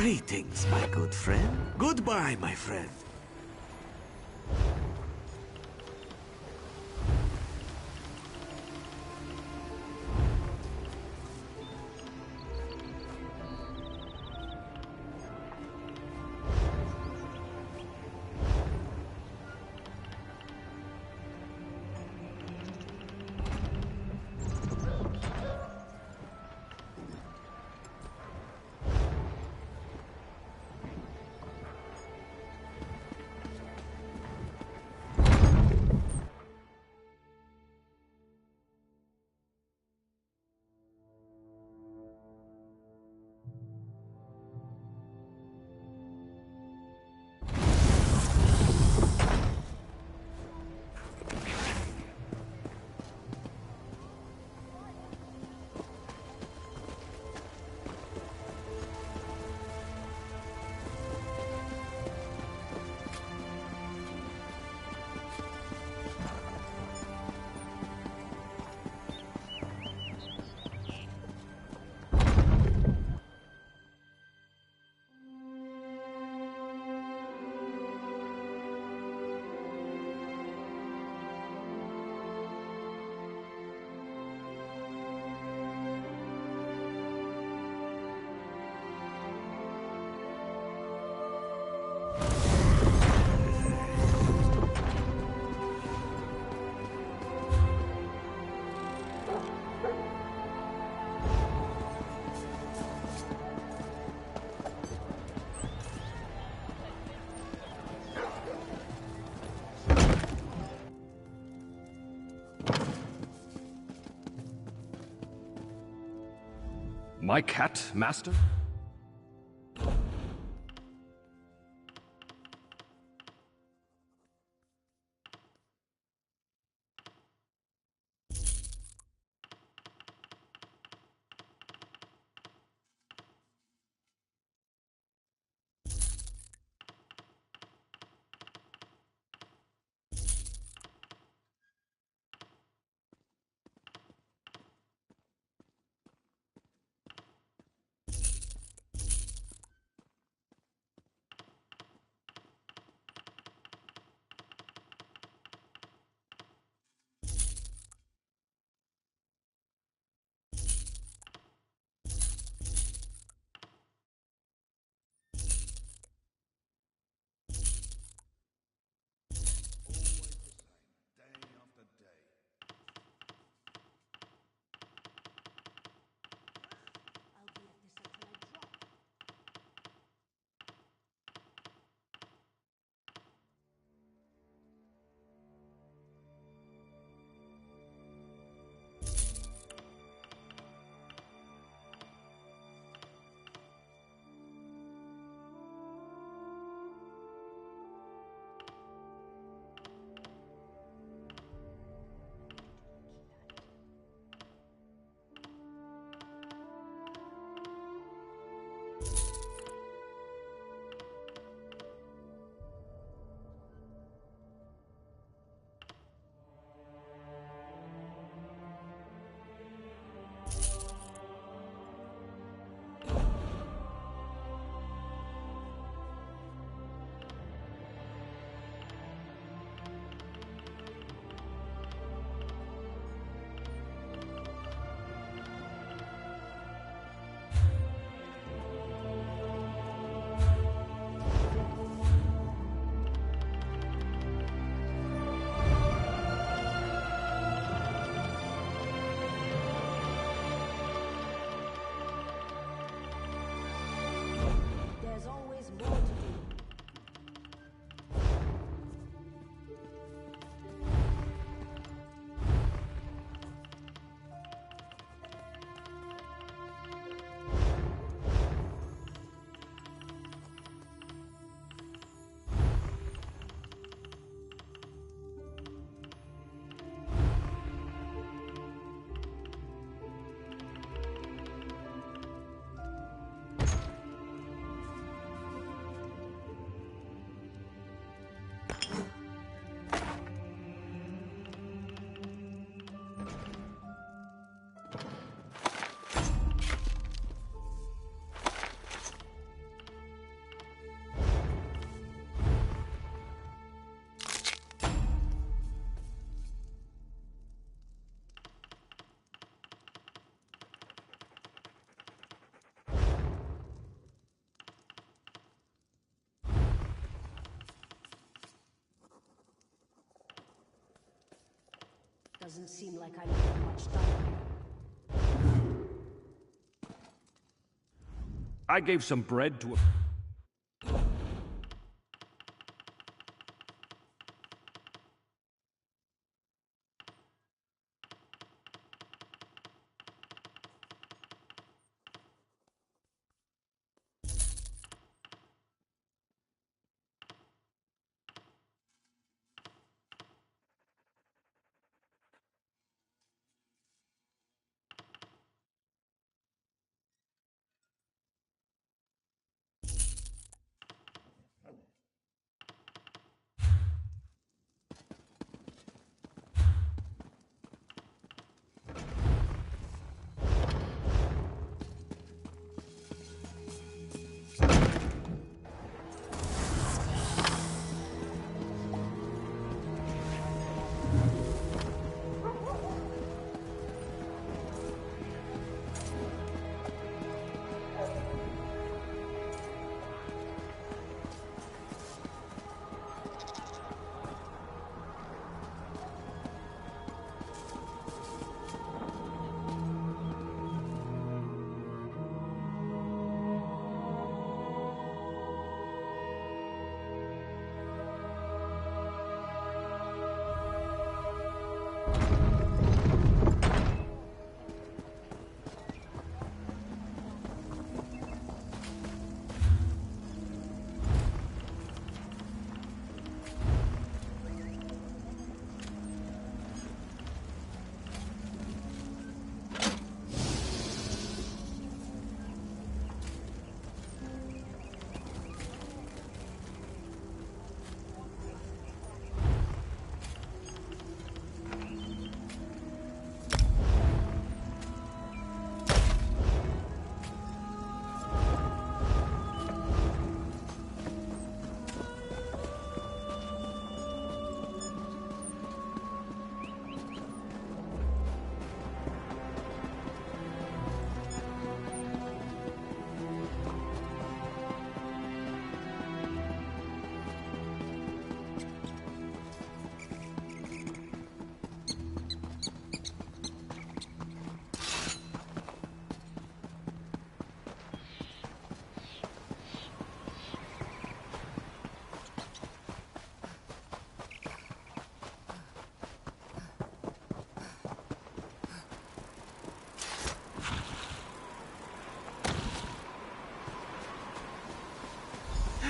Greetings, my good friend. Goodbye, my friend. My cat, master? Doesn't seem like I'm getting much done. I gave some bread to a...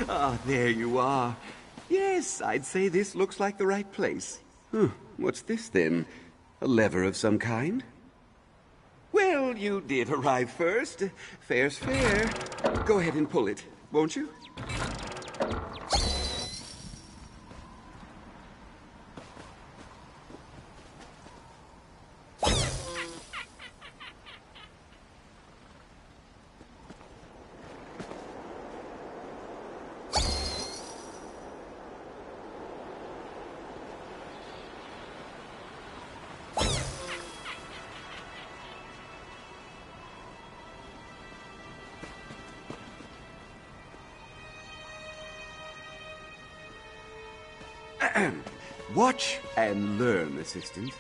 Ah, there you are. Yes, I'd say this looks like the right place. What's this, then? A lever of some kind? Well, you did arrive first. Fair's fair. Go ahead and pull it, won't you? Watch and learn, assistant.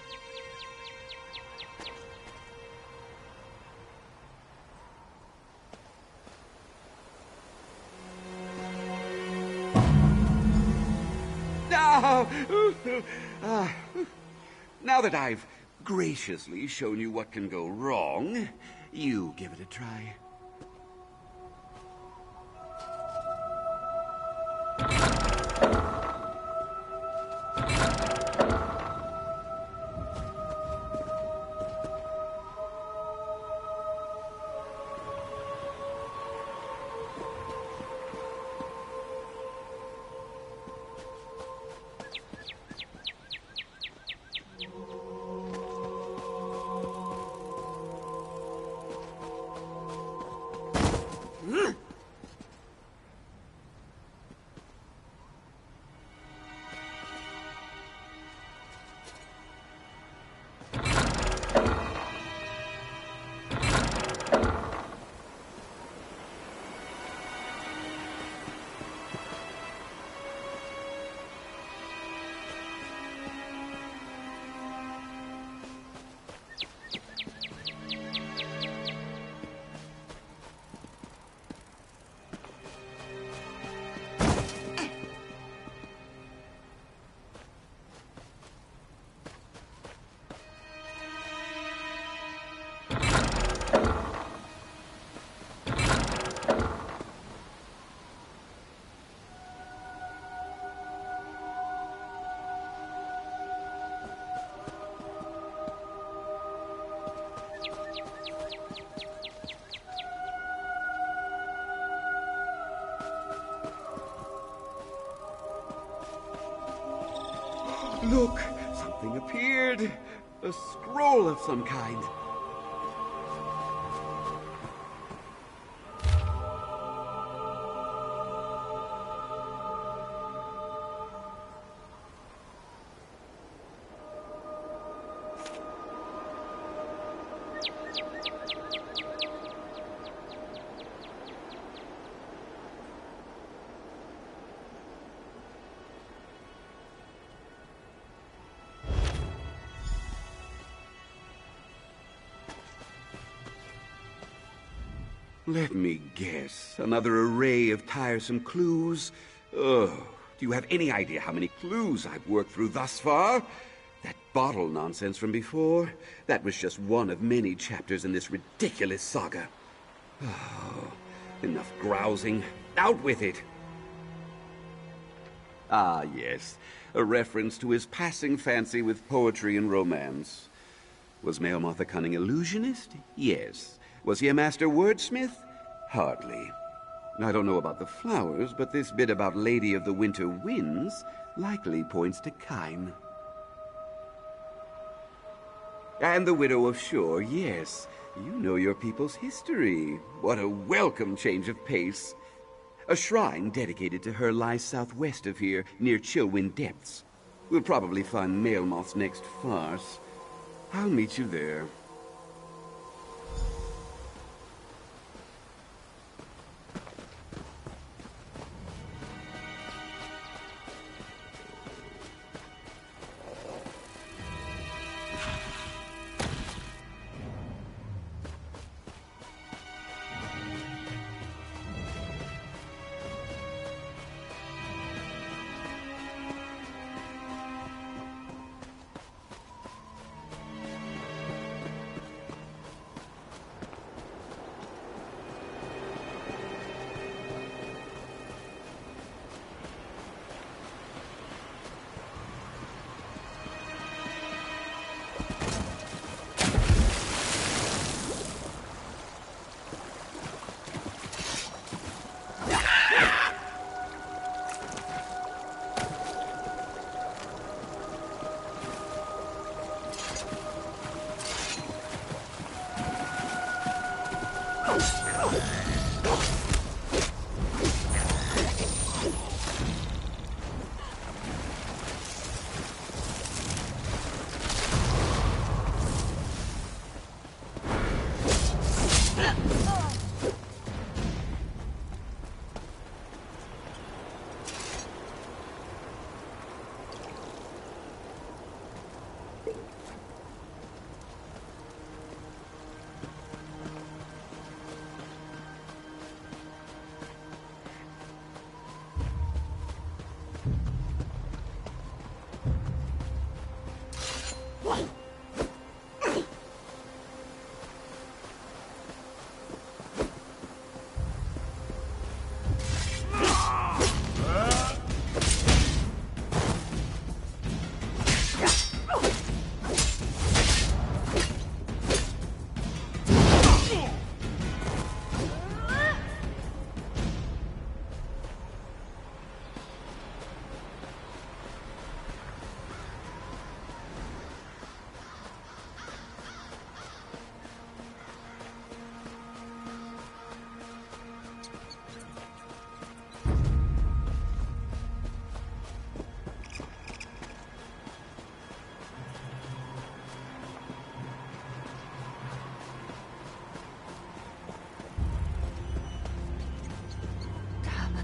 Now, now that I've graciously shown you what can go wrong, you give it a try. Look, something appeared. A scroll of some kind. Let me guess. Another array of tiresome clues. Oh, do you have any idea how many clues I've worked through thus far? That bottle nonsense from before, that was just one of many chapters in this ridiculous saga. Oh, enough grousing. Out with it! Ah, yes. A reference to his passing fancy with poetry and romance. Was Melmoth a cunning illusionist? Yes. Was he a master wordsmith? Hardly. I don't know about the flowers, but this bit about Lady of the Winter Winds likely points to Kine. And the Widow of Shore, yes. You know your people's history. What a welcome change of pace. A shrine dedicated to her lies southwest of here, near Chillwind Depths. We'll probably find Melmoth's next farce. I'll meet you there.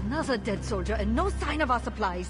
Another dead soldier and no sign of our supplies.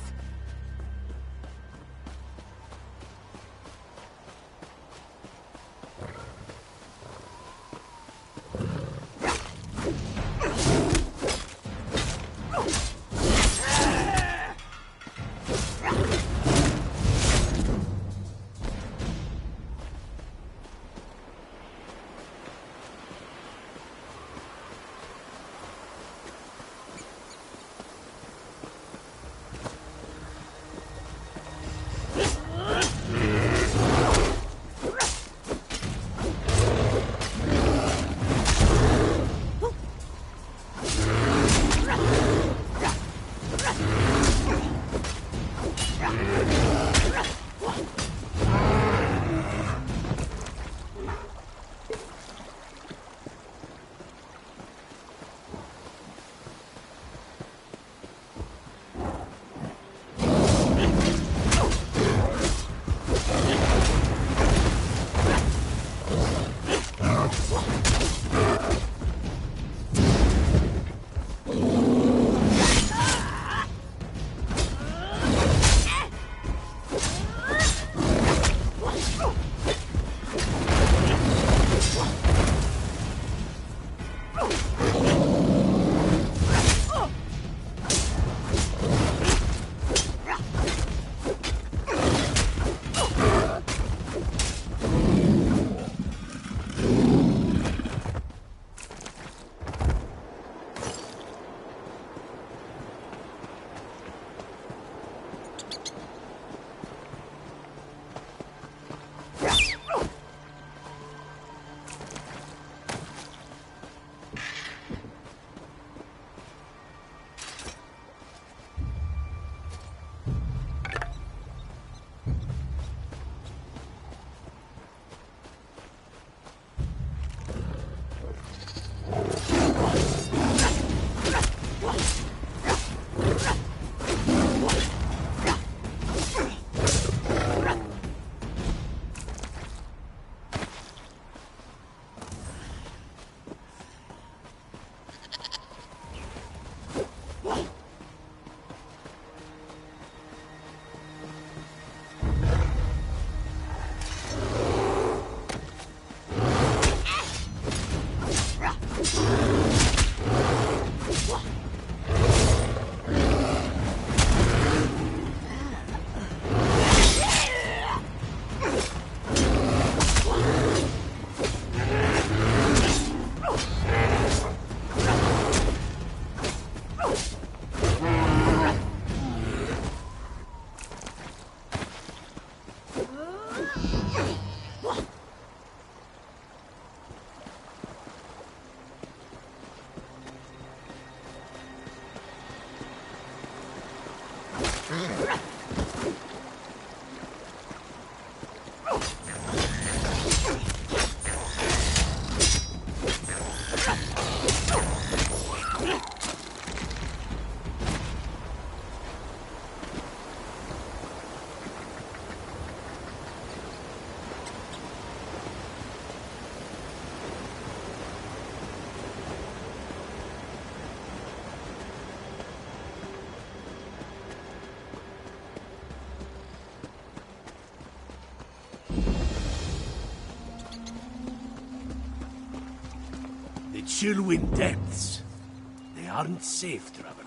The Chillwind Depths. They aren't safe, traveler.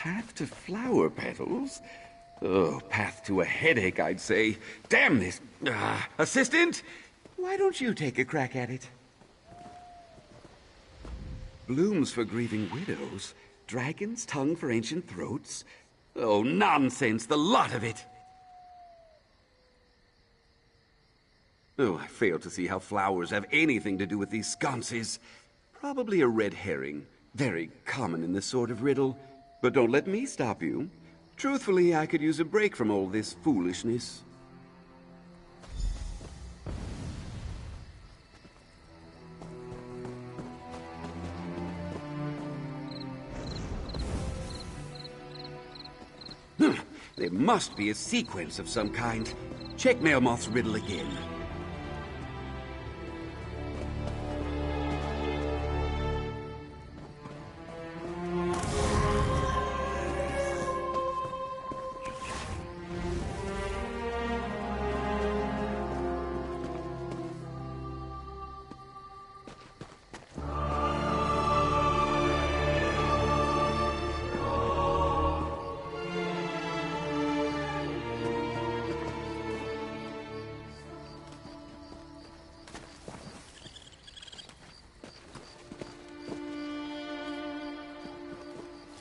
path to flower petals? Oh, path to a headache, I'd say. Damn this. Assistant, why don't you take a crack at it? Blooms for grieving widows, dragon's tongue for ancient throats. Oh, nonsense, the lot of it. Oh, I fail to see how flowers have anything to do with these sconces. Probably a red herring. Very common in this sort of riddle. But don't let me stop you. Truthfully, I could use a break from all this foolishness. There must be a sequence of some kind. Check Melmoth's riddle again.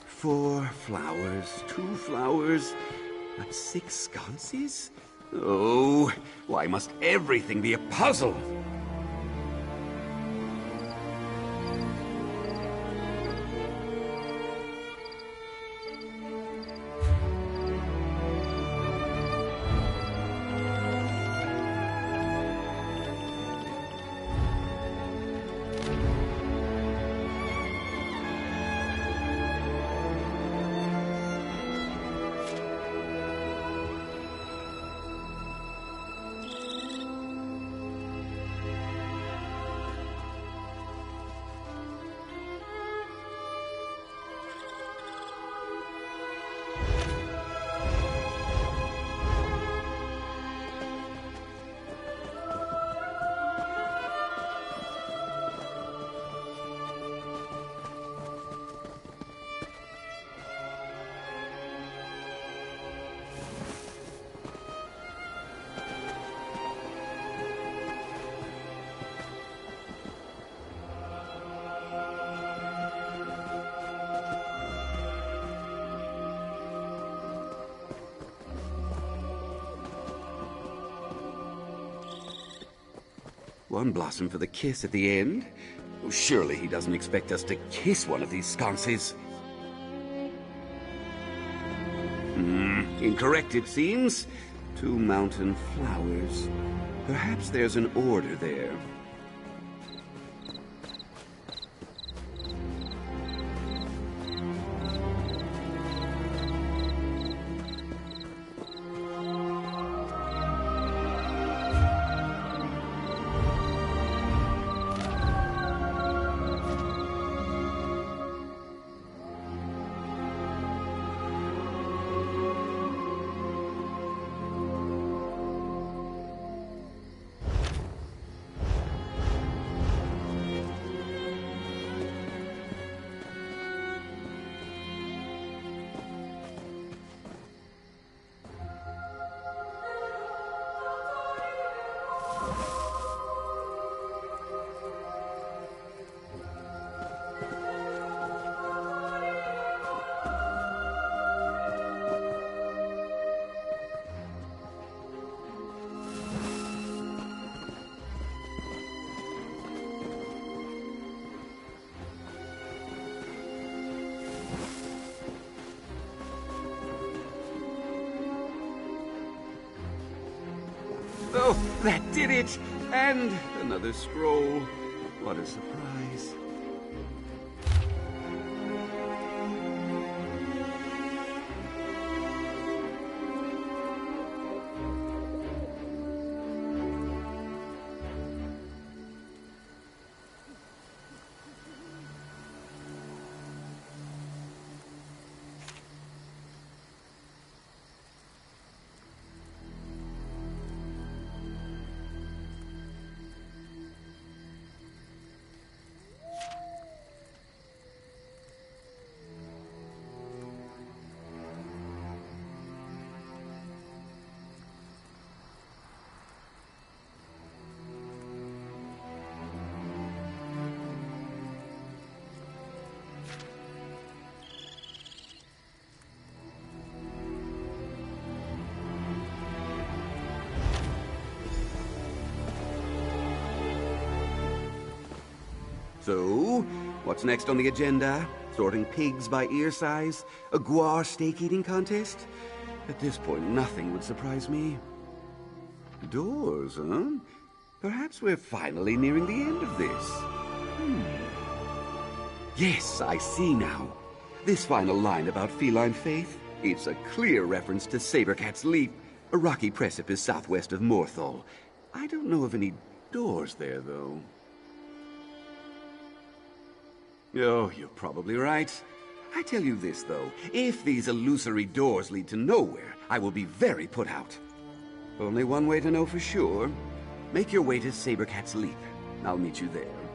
Four flowers, 2 flowers, but 6 sconces? Oh, why must everything be a puzzle? One blossom for the kiss at the end. Oh, surely he doesn't expect us to kiss one of these sconces. Incorrect, it seems. 2 mountain flowers. Perhaps there's an order there. Oh, that did it! And another scroll. What a surprise. So, what's next on the agenda? Sorting pigs by ear size? A guar steak eating contest? At this point, nothing would surprise me. Doors, huh? Perhaps we're finally nearing the end of this. Yes, I see now. This final line about feline faith, it's a clear reference to Sabercat's Leap, a rocky precipice southwest of Morthal. I don't know of any doors there, though. Oh, you're probably right. I tell you this, though. If these illusory doors lead to nowhere, I will be very put out. Only one way to know for sure. Make your way to Sabercat's Leap. I'll meet you there.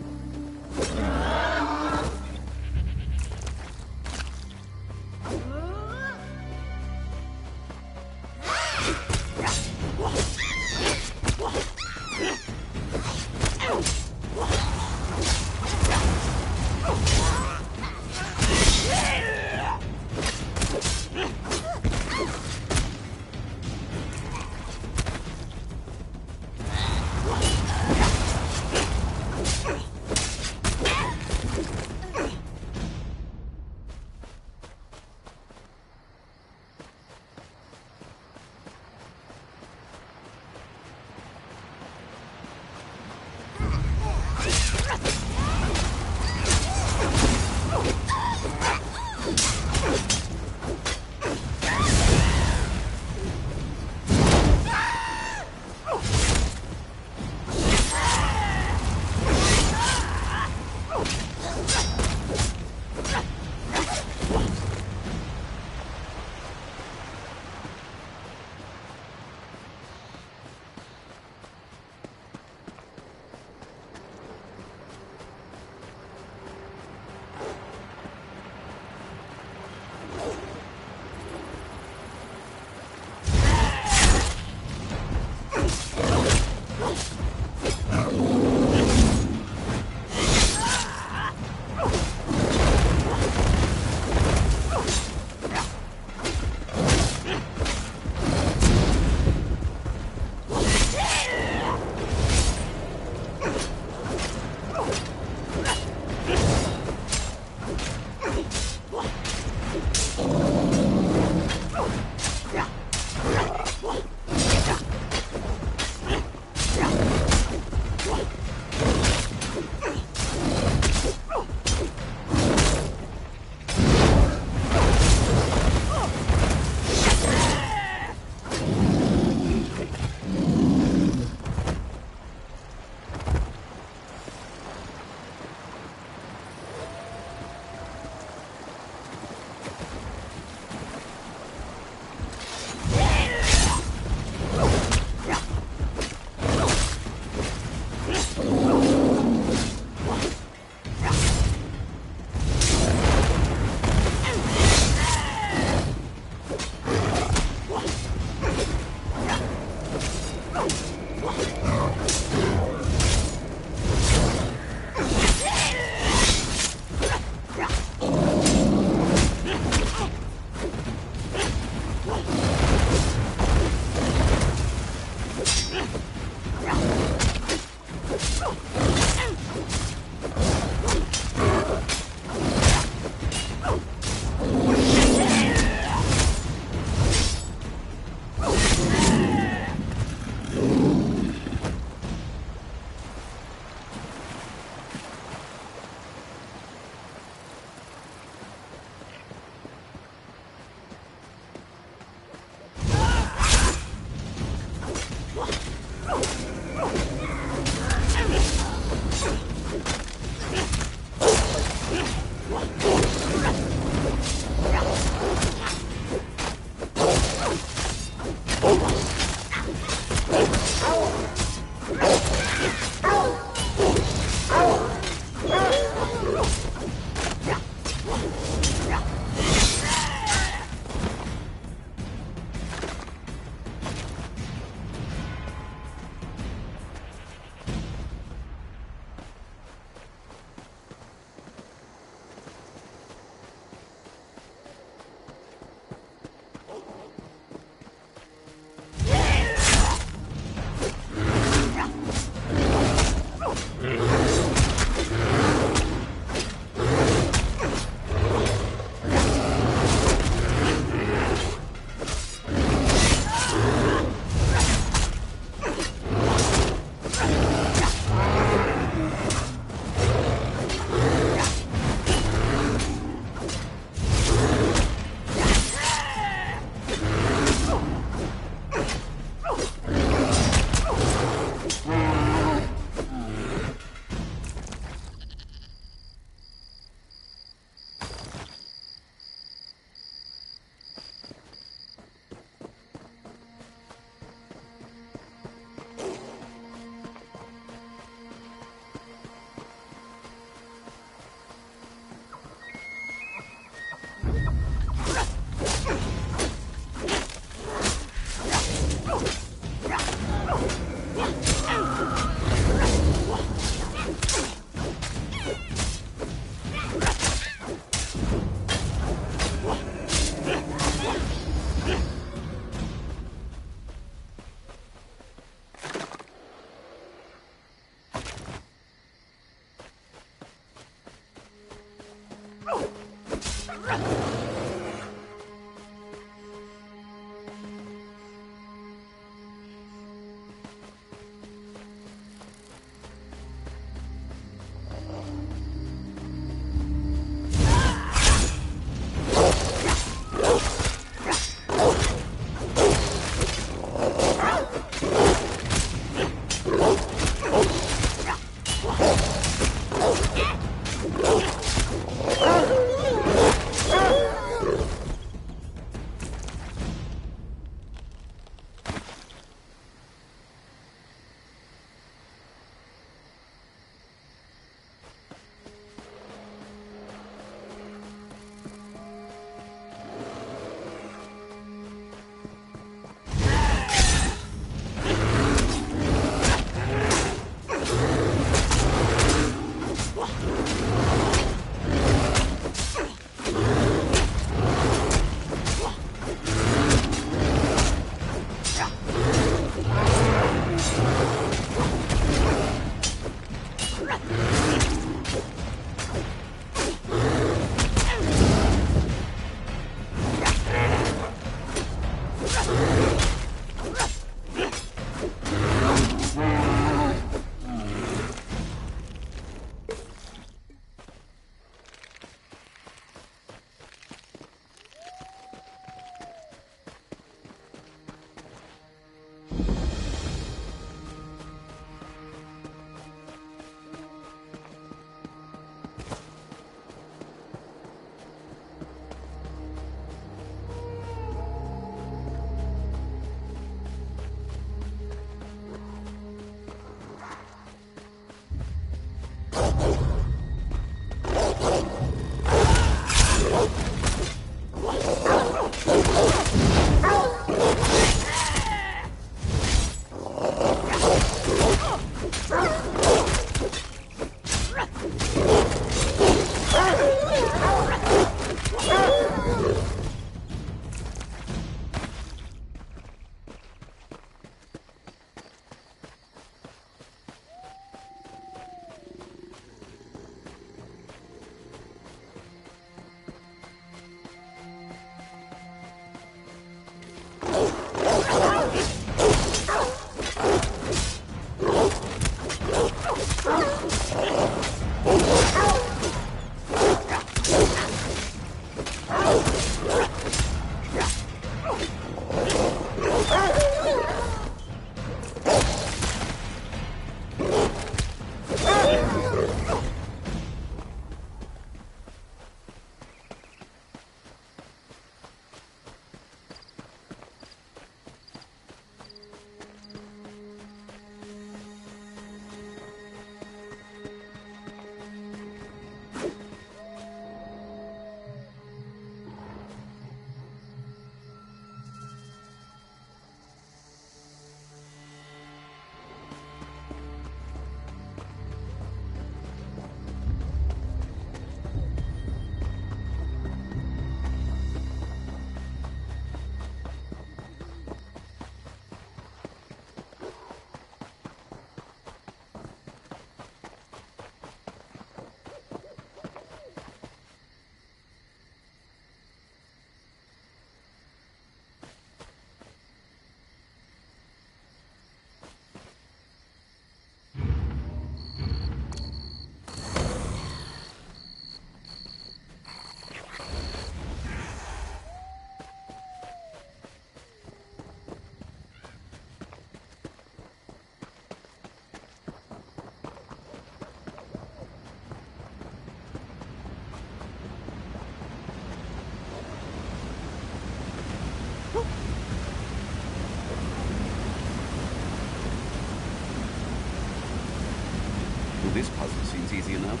Well, this puzzle seems easy enough.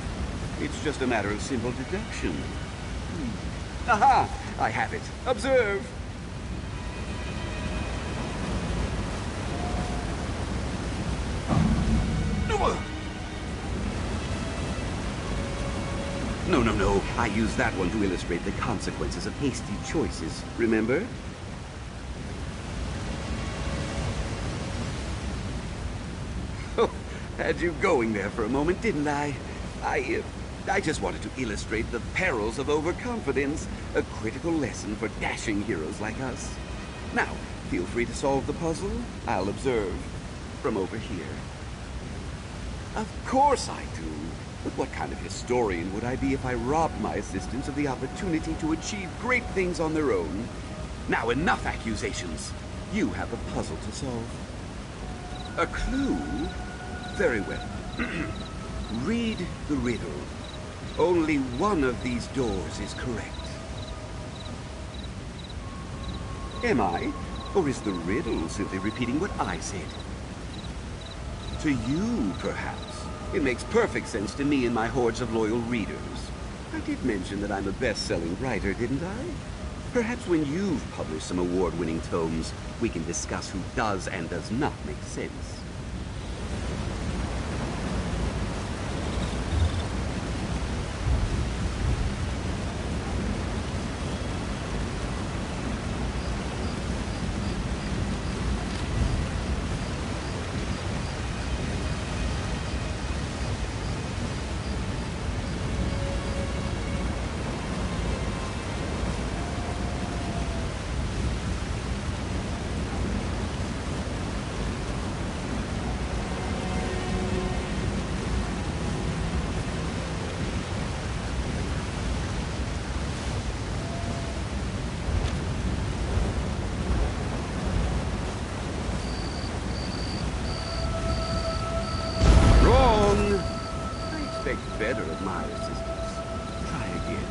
It's just a matter of simple deduction. Aha! I have it. Observe! No. I used that one to illustrate the consequences of hasty choices. Remember? Oh, had you going there for a moment, didn't I? I just wanted to illustrate the perils of overconfidence, a critical lesson for dashing heroes like us. Now, feel free to solve the puzzle. I'll observe from over here. Of course I do. But what kind of historian would I be if I robbed my assistants of the opportunity to achieve great things on their own? Now, enough accusations. You have a puzzle to solve. A clue? Very well. Read the riddle. Only one of these doors is correct. Am I? Or is the riddle simply repeating what I said? To you, perhaps. It makes perfect sense to me and my hordes of loyal readers. I did mention that I'm a best-selling writer, didn't I? Perhaps when you've published some award-winning tomes, we can discuss who does and does not make sense. Better of my assistance. Try again.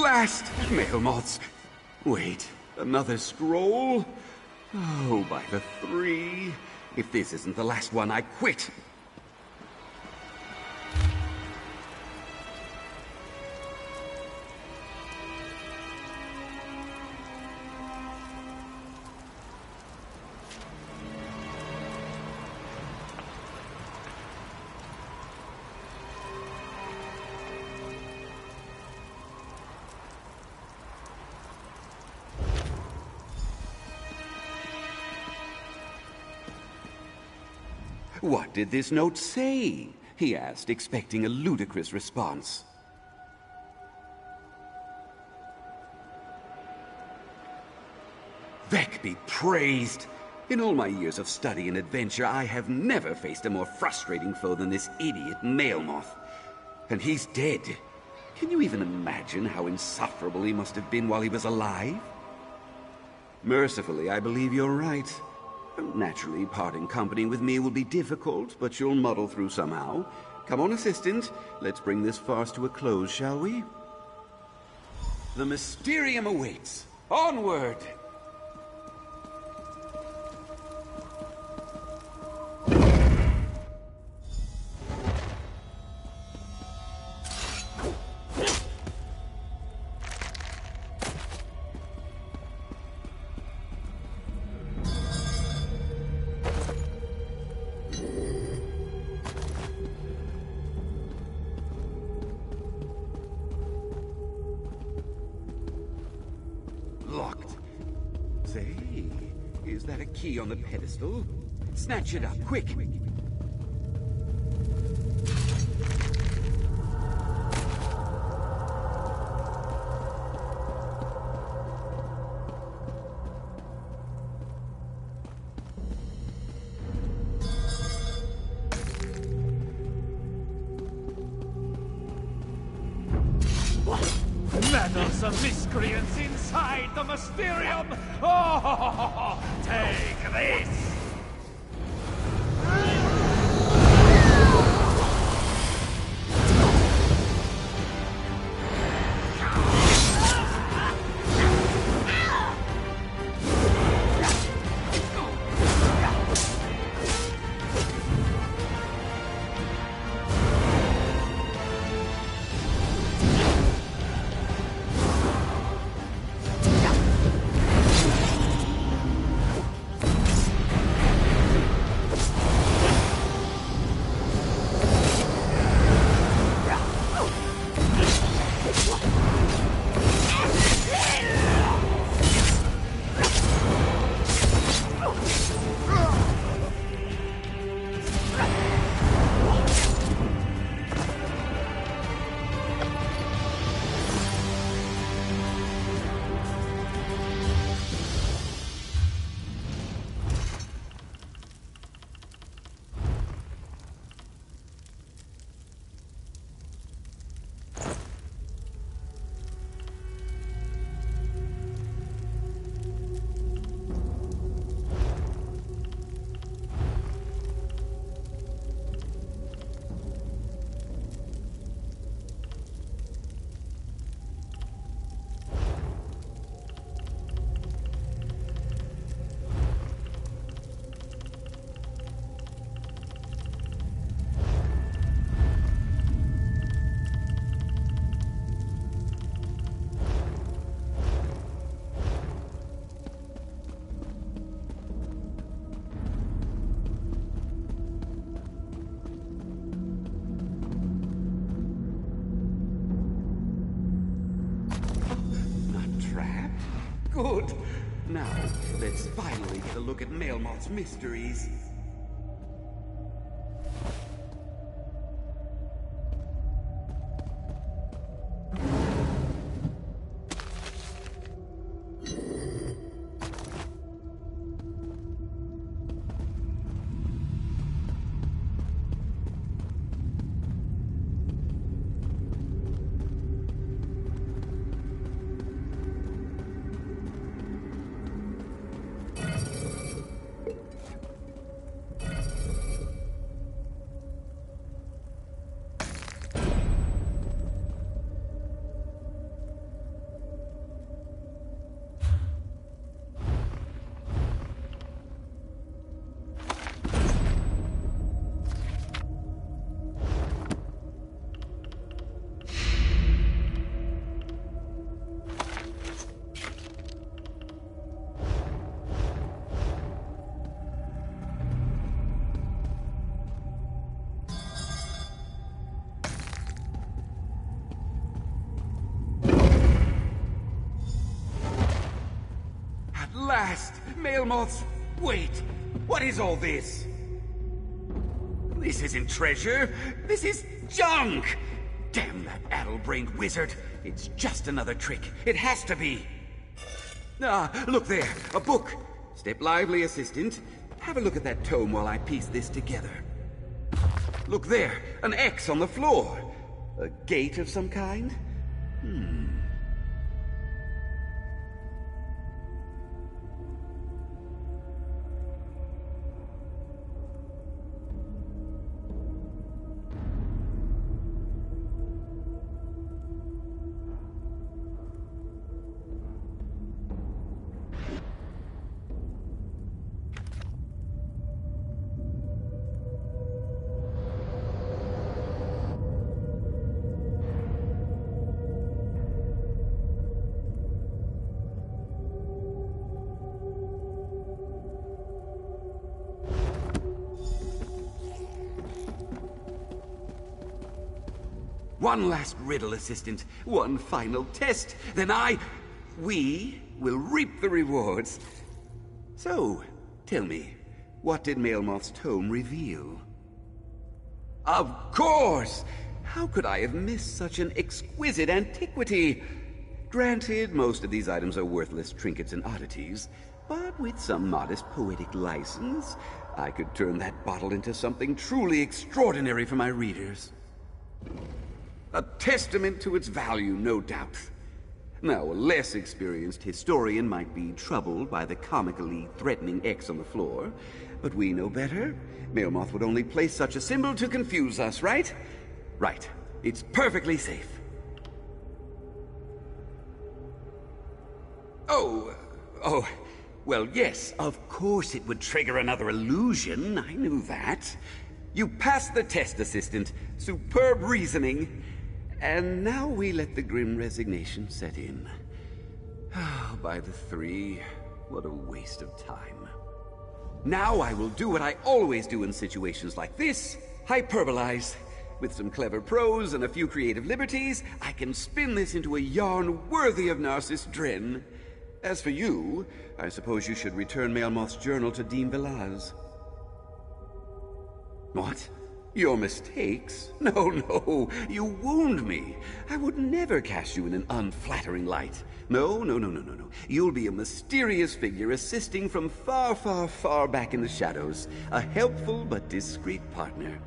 last! Mail moths! Wait, another scroll? Oh, by the 3. If this isn't the last one, I quit! What did this note say? He asked, expecting a ludicrous response. Vec be praised! In all my years of study and adventure, I have never faced a more frustrating foe than this idiot mail moth. And he's dead. Can you even imagine how insufferable he must have been while he was alive? Mercifully, I believe you're right. Naturally, parting company with me will be difficult, but you'll muddle through somehow. Come on, assistant. Let's bring this farce to a close, shall we? The Mysterium awaits. Onward! Locked. Say, is that a key on the pedestal? Snatch it up, quick! Manners of miscreants inside the Mysterium! Oh, take this! Good. Now, let's finally get a look at Mailmoth's mysteries. Male moths! Wait! What is all this? This isn't treasure! This is junk! Damn that addle-brained wizard! It's just another trick. It has to be! Ah, look there! A book! Step lively, assistant. Have a look at that tome while I piece this together. Look there! An X on the floor! A gate of some kind? One last riddle, assistant. One final test. Then we will reap the rewards. So, tell me, what did Maelmoth's tome reveal? Of course! How could I have missed such an exquisite antiquity? Granted, most of these items are worthless trinkets and oddities, but with some modest poetic license, I could turn that bottle into something truly extraordinary for my readers. A testament to its value, no doubt. Now, a less experienced historian might be troubled by the comically threatening X on the floor, but we know better. Maelmoth would only place such a symbol to confuse us, right? Right. It's perfectly safe. Oh, well, yes, of course it would trigger another illusion. I knew that. You passed the test, assistant. Superb reasoning. And now we let the grim resignation set in. Oh, by the three, what a waste of time. Now I will do what I always do in situations like this. Hyperbolize. With some clever prose and a few creative liberties, I can spin this into a yarn worthy of Narcissus Dren. As for you, I suppose you should return Maelmoth's journal to Dean Velaz. What? Your mistakes? No, you wound me. I would never cast you in an unflattering light. No. You'll be a mysterious figure assisting from far, far, far back in the shadows. A helpful but discreet partner.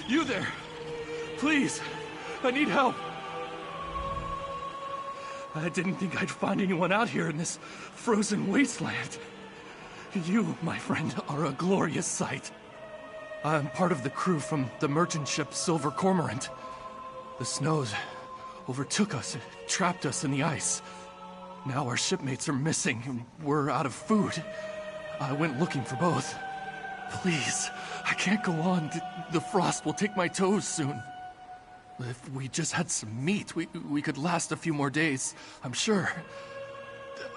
You there! Please! I need help! I didn't think I'd find anyone out here in this frozen wasteland. You, my friend, are a glorious sight. I'm part of the crew from the merchant ship Silver Cormorant. The snows overtook us, trapped us in the ice. Now our shipmates are missing, and we're out of food. I went looking for both. Please, I can't go on. The frost will take my toes soon. If we just had some meat, we could last a few more days, I'm sure.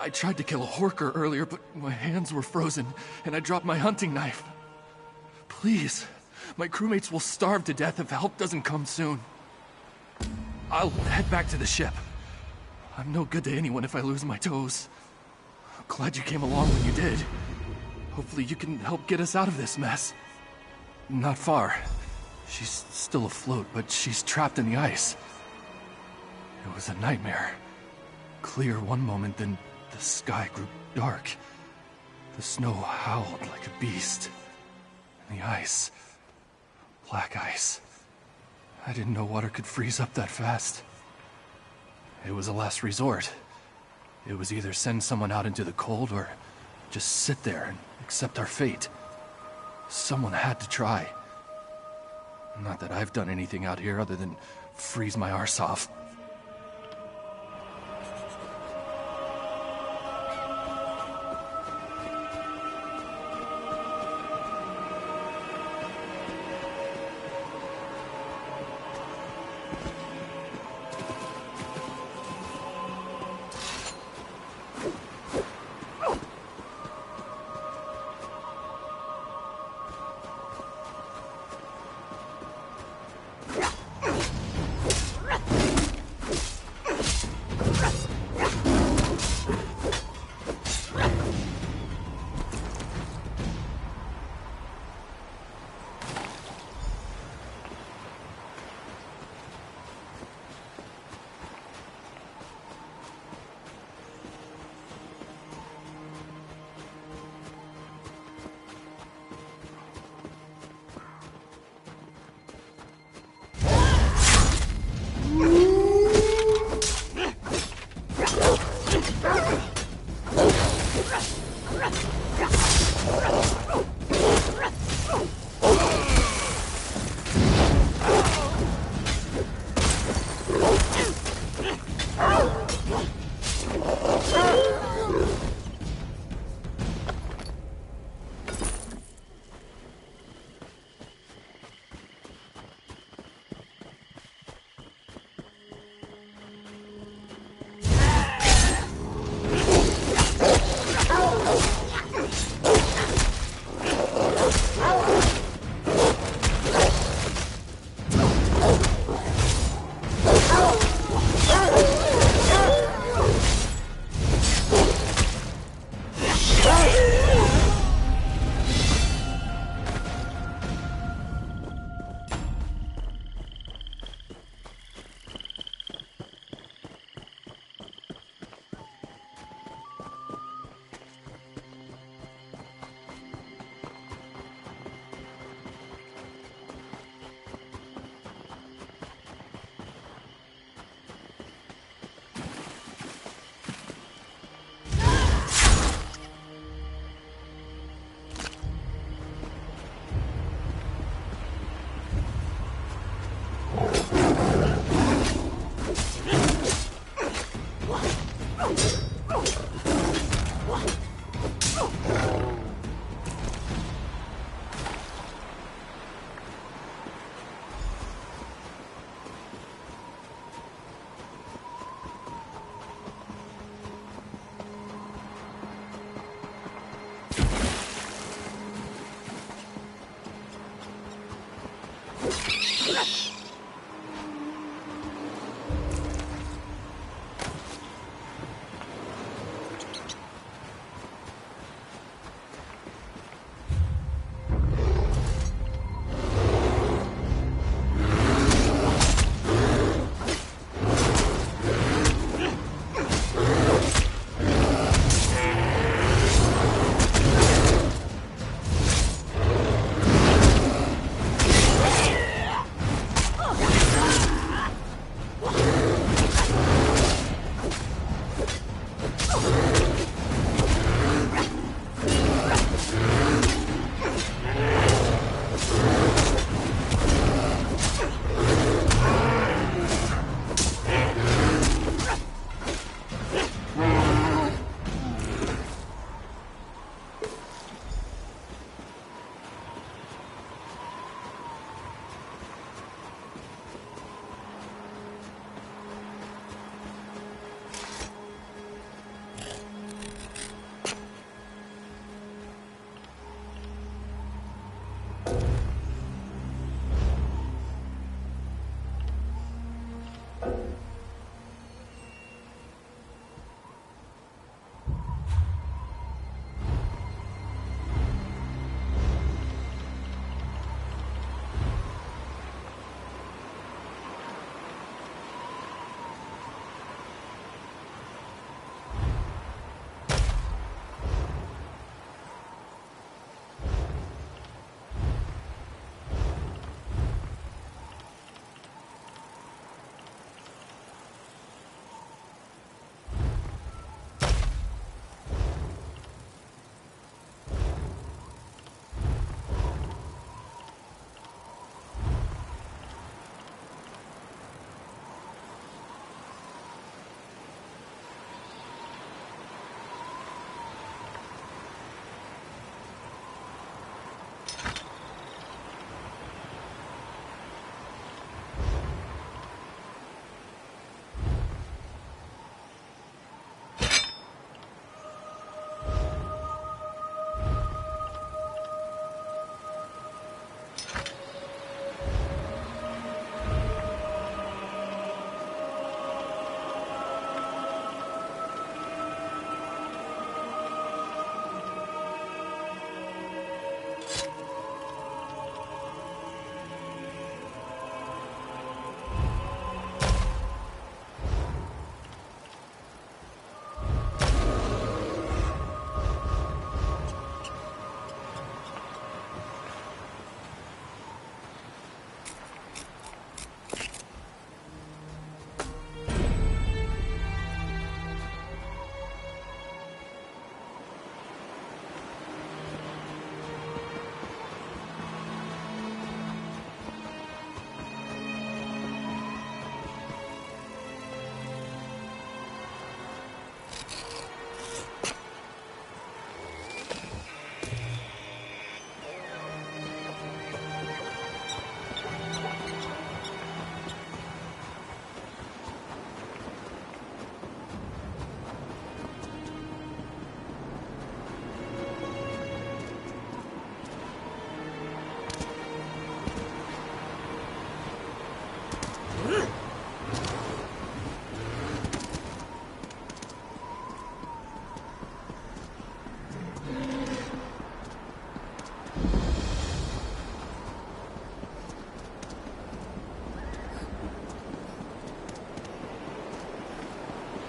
I tried to kill a horker earlier, but my hands were frozen, and I dropped my hunting knife. Please, My crewmates will starve to death if help doesn't come soon. I'll head back to the ship. I'm no good to anyone if I lose my toes. I'm glad you came along when you did. Hopefully you can help get us out of this mess. Not far. She's still afloat, but she's trapped in the ice. It was a nightmare. Clear one moment, then the sky grew dark. The snow howled like a beast. And the ice... black ice. I didn't know water could freeze up that fast. It was a last resort. It was either send someone out into the cold or just sit there and accept our fate. Someone had to try. Not that I've done anything out here other than freeze my arse off.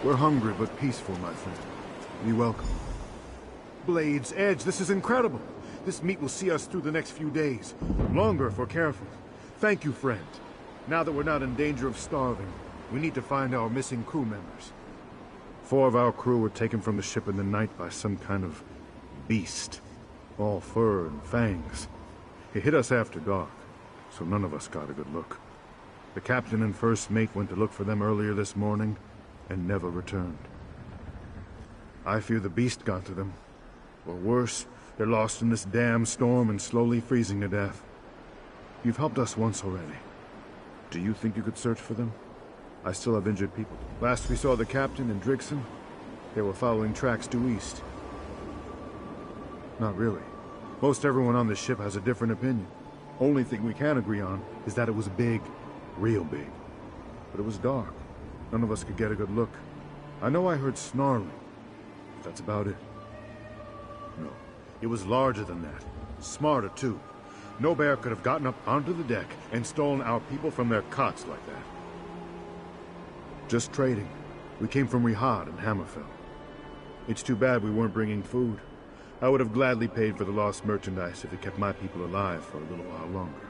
We're hungry but peaceful, my friend. Be welcome. Blade's Edge, this is incredible. This meat will see us through the next few days. Longer if we're careful. Thank you, friend. Now that we're not in danger of starving, we need to find our missing crew members. 4 of our crew were taken from the ship in the night by some kind of beast. All fur and fangs. It hit us after dark, so none of us got a good look. The captain and first mate went to look for them earlier this morning, and never returned. I fear the beast got to them. Or worse, they're lost in this damn storm and slowly freezing to death. You've helped us once already. Do you think you could search for them? I still have injured people. Last we saw the captain and Drixon, they were following tracks due east. Not really. Most everyone on the ship has a different opinion. Only thing we can agree on is that it was big. Real big. But it was dark. None of us could get a good look. I know I heard snarling, but that's about it. No, it was larger than that. Smarter, too. No bear could have gotten up onto the deck and stolen our people from their cots like that. Just trading. We came from Rihad and Hammerfell. It's too bad we weren't bringing food. I would have gladly paid for the lost merchandise if it kept my people alive for a little while longer.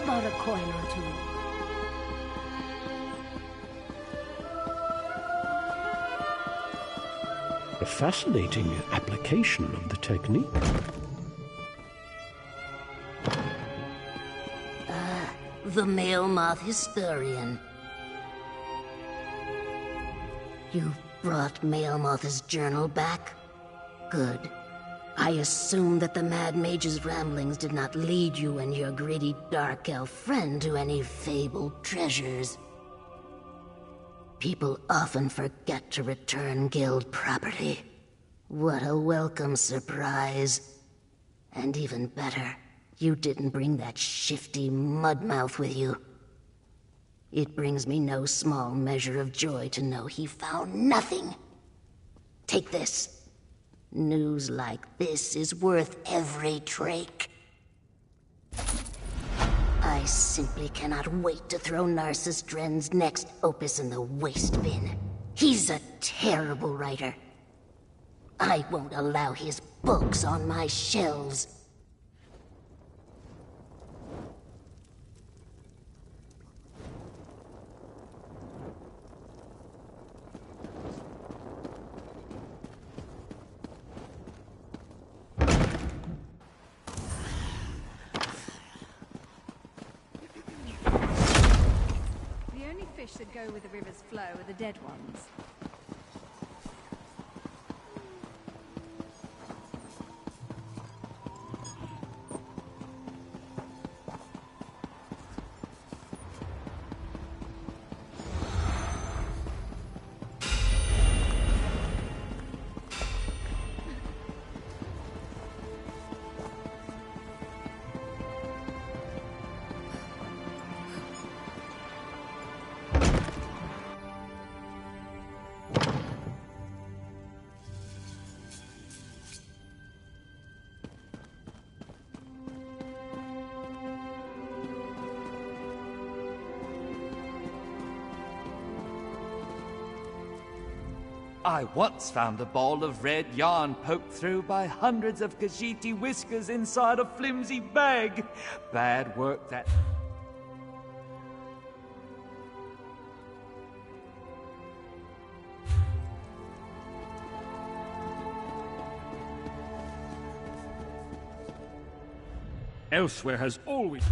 about a coin or two? A fascinating application of the technique. The male moth historian. You brought Male Moth's journal back? Good. I assume that the Mad Mage's ramblings did not lead you and your greedy dark elf friend to any fabled treasures. People often forget to return guild property. What a welcome surprise. And even better, you didn't bring that shifty mudmouth with you. It brings me no small measure of joy to know he found nothing. Take this. News like this is worth every drake. I simply cannot wait to throw Narcissus Dren's next opus in the waste bin. He's a terrible writer. I won't allow his books on my shelves. The only fish that go with the river's flow are the dead ones. I once found a ball of red yarn poked through by hundreds of Khajiiti whiskers inside a flimsy bag. Bad work that... Elsewhere has always...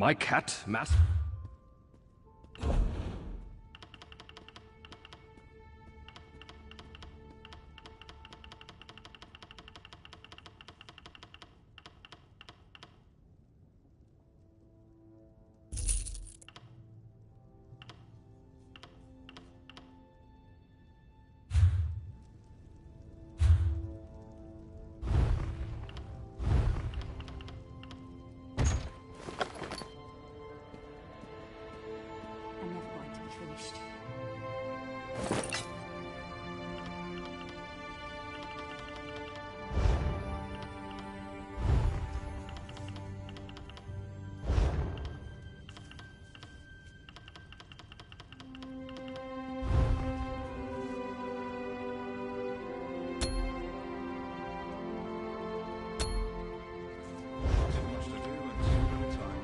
My cat, Mass. I'm never going to be finished. Too much to do and too little time.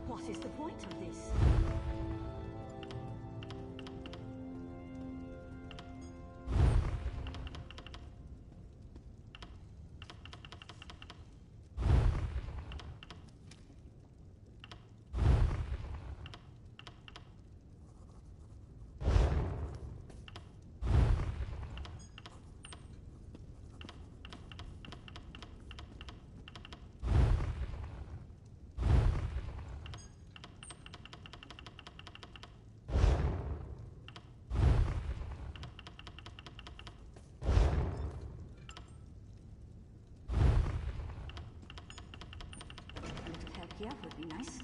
What is the point of this? A little help here would be nice.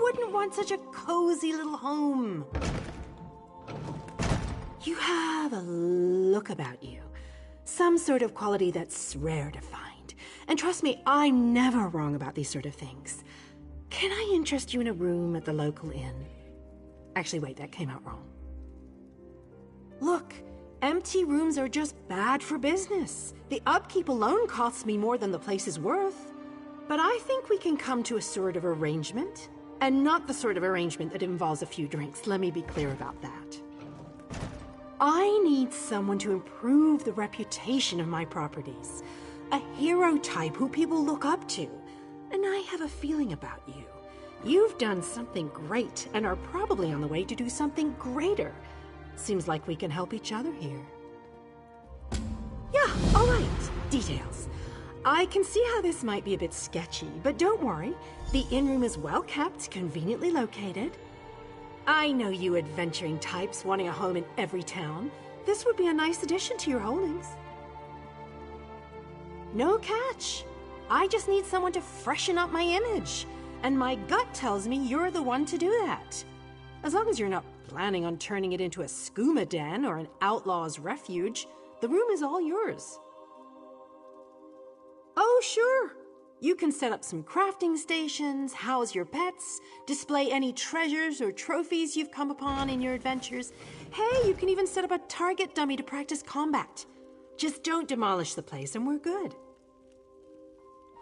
wouldn't want such a cozy little home? You have a look about you. Some sort of quality that's rare to find. And trust me, I'm never wrong about these sort of things. Can I interest you in a room at the local inn? Actually, wait, that came out wrong. Look, empty rooms are just bad for business. The upkeep alone costs me more than the place is worth. But I think we can come to a sort of arrangement. And not the sort of arrangement that involves a few drinks. Let me be clear about that. I need someone to improve the reputation of my properties. A hero type who people look up to. And I have a feeling about you. You've done something great and are probably on the way to do something greater. Seems like we can help each other here. Yeah, all right. Details. I can see how this might be a bit sketchy, but don't worry. The inn room is well kept, conveniently located. I know you adventuring types wanting a home in every town. This would be a nice addition to your holdings. No catch. I just need someone to freshen up my image. And my gut tells me you're the one to do that. As long as you're not planning on turning it into a skooma den or an outlaw's refuge, the room is all yours. Oh, sure. You can set up some crafting stations, house your pets, display any treasures or trophies you've come upon in your adventures. Hey, you can even set up a target dummy to practice combat. Just don't demolish the place and we're good.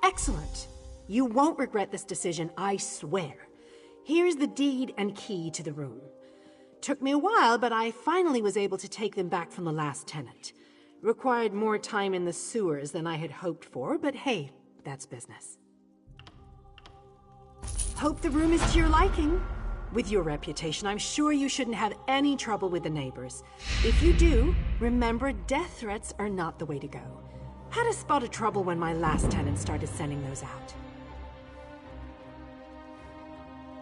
Excellent. You won't regret this decision, I swear. Here's the deed and key to the room. Took me a while, but I finally was able to take them back from the last tenant. Required more time in the sewers than I had hoped for, but hey, that's business. Hope the room is to your liking. With your reputation, I'm sure you shouldn't have any trouble with the neighbors. If you do, remember death threats are not the way to go. Had a spot of trouble when my last tenant started sending those out.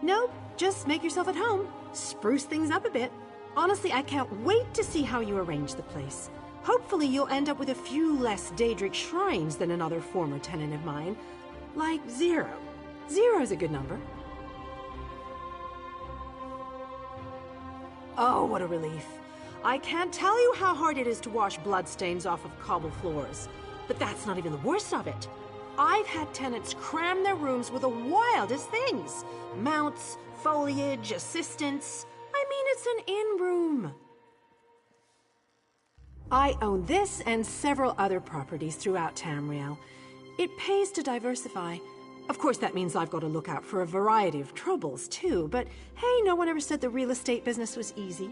Nope, just make yourself at home. Spruce things up a bit. Honestly, I can't wait to see how you arrange the place. Hopefully you'll end up with a few less Daedric shrines than another former tenant of mine. Like 0. 0's a good number. Oh, what a relief. I can't tell you how hard it is to wash bloodstains off of cobble floors. But that's not even the worst of it. I've had tenants cram their rooms with the wildest things. Mounts, foliage, assistants. I mean, it's an inn room. I own this and several other properties throughout Tamriel. It pays to diversify. Of course, that means I've got to look out for a variety of troubles, too. But hey, no one ever said the real estate business was easy.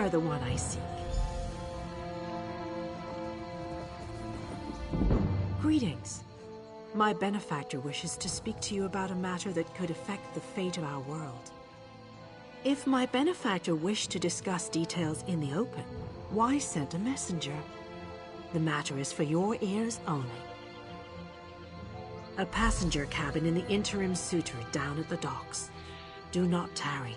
are the one I seek. Greetings. My benefactor wishes to speak to you about a matter that could affect the fate of our world. If my benefactor wished to discuss details in the open, why send a messenger? The matter is for your ears only. A passenger cabin in the interim suitor down at the docks. Do not tarry.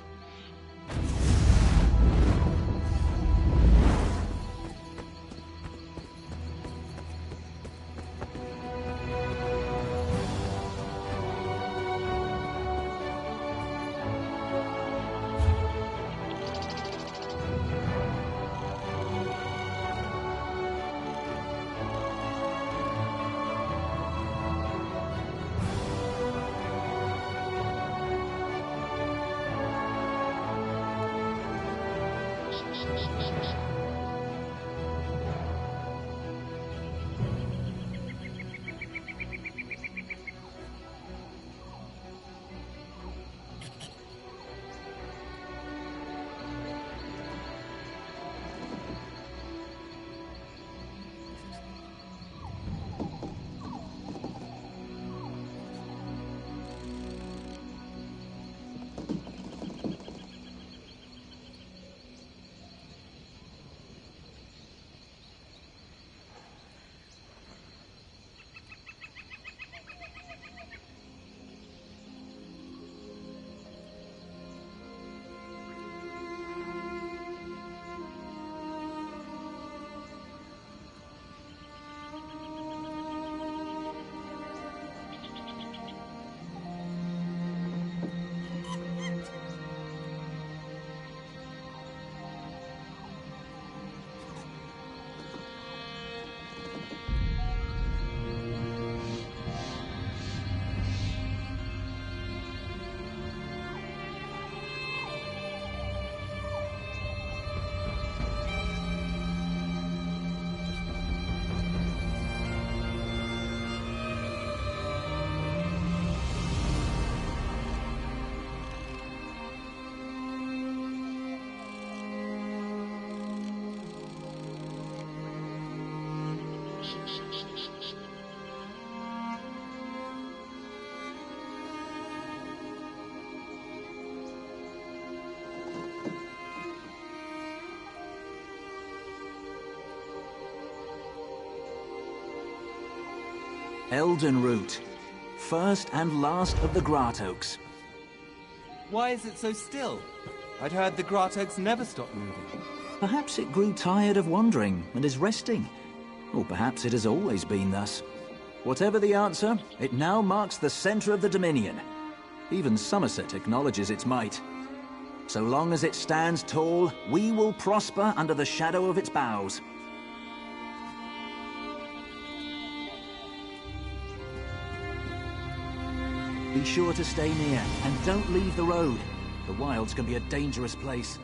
Elden Root, first and last of the Gratoaks. Why is it so still? I'd heard the Gratoaks never stop moving. Perhaps it grew tired of wandering and is resting. Or perhaps it has always been thus. Whatever the answer, it now marks the center of the Dominion. Even Somerset acknowledges its might. So long as it stands tall, we will prosper under the shadow of its boughs. Be sure to stay near, and don't leave the road. The wilds can be a dangerous place.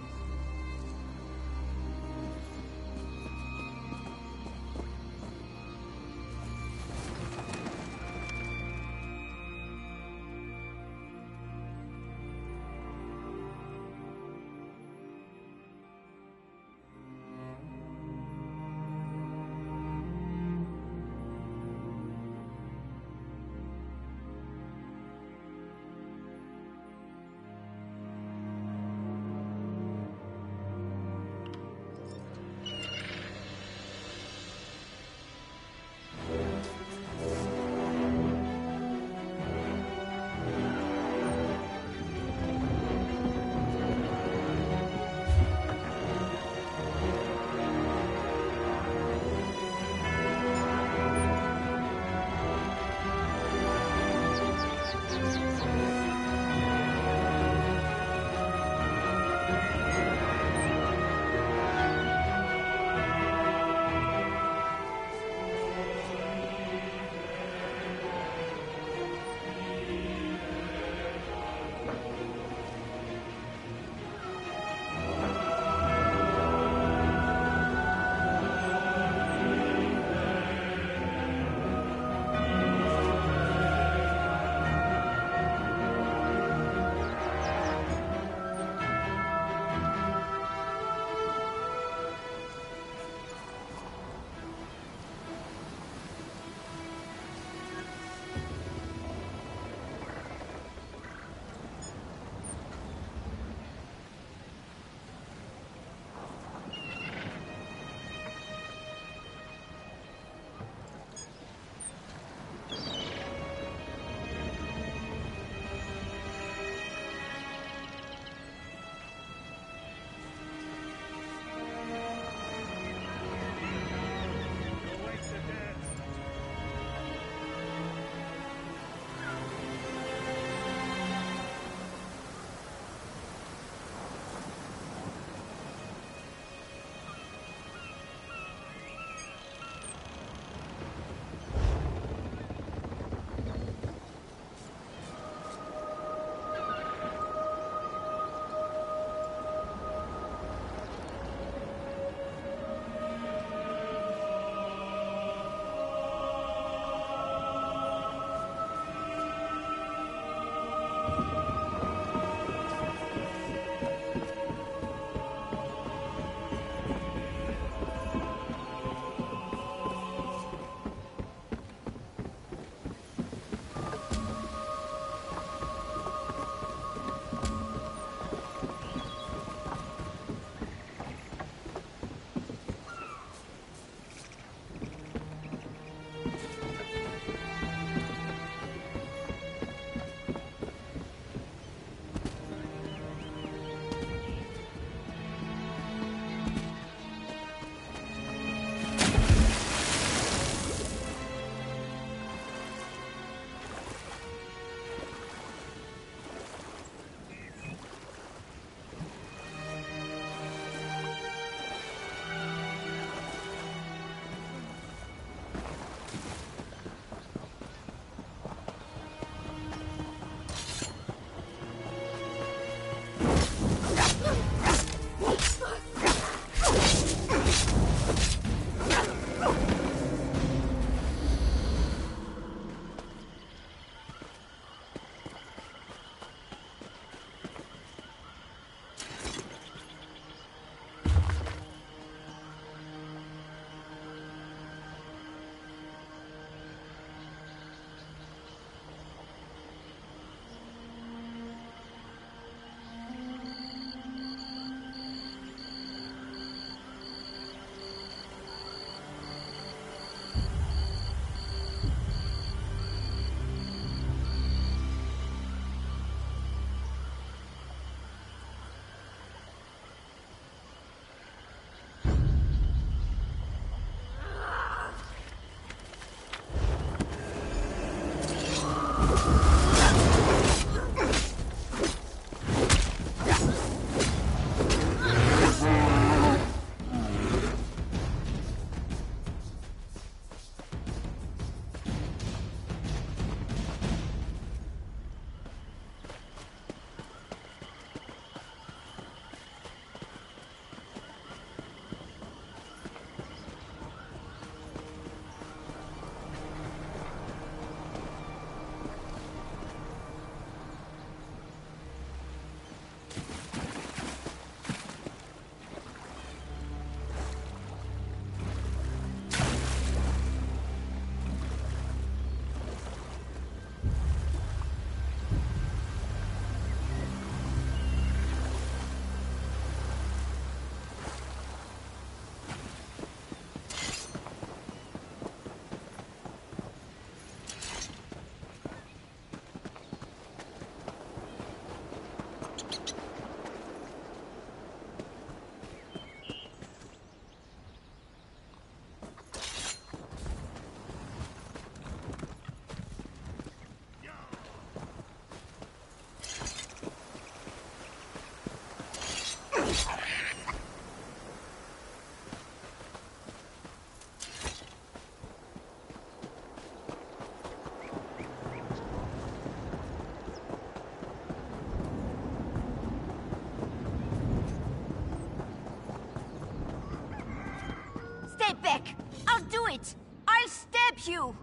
you.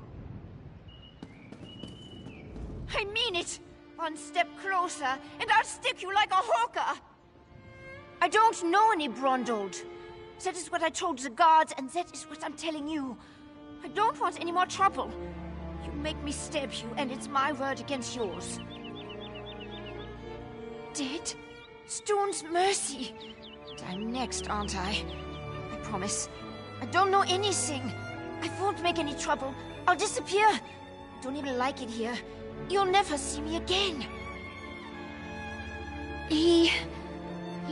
I mean it. One step closer, and I'll stick you like a hawker. I don't know any Brondold. That is what I told the guards, and that is what I'm telling you. I don't want any more trouble. You make me stab you, and it's my word against yours. Dead? Stone's mercy. And I'm next, aren't I? I promise. I don't know anything. I won't make any trouble. I'll disappear. I don't even like it here. You'll never see me again. He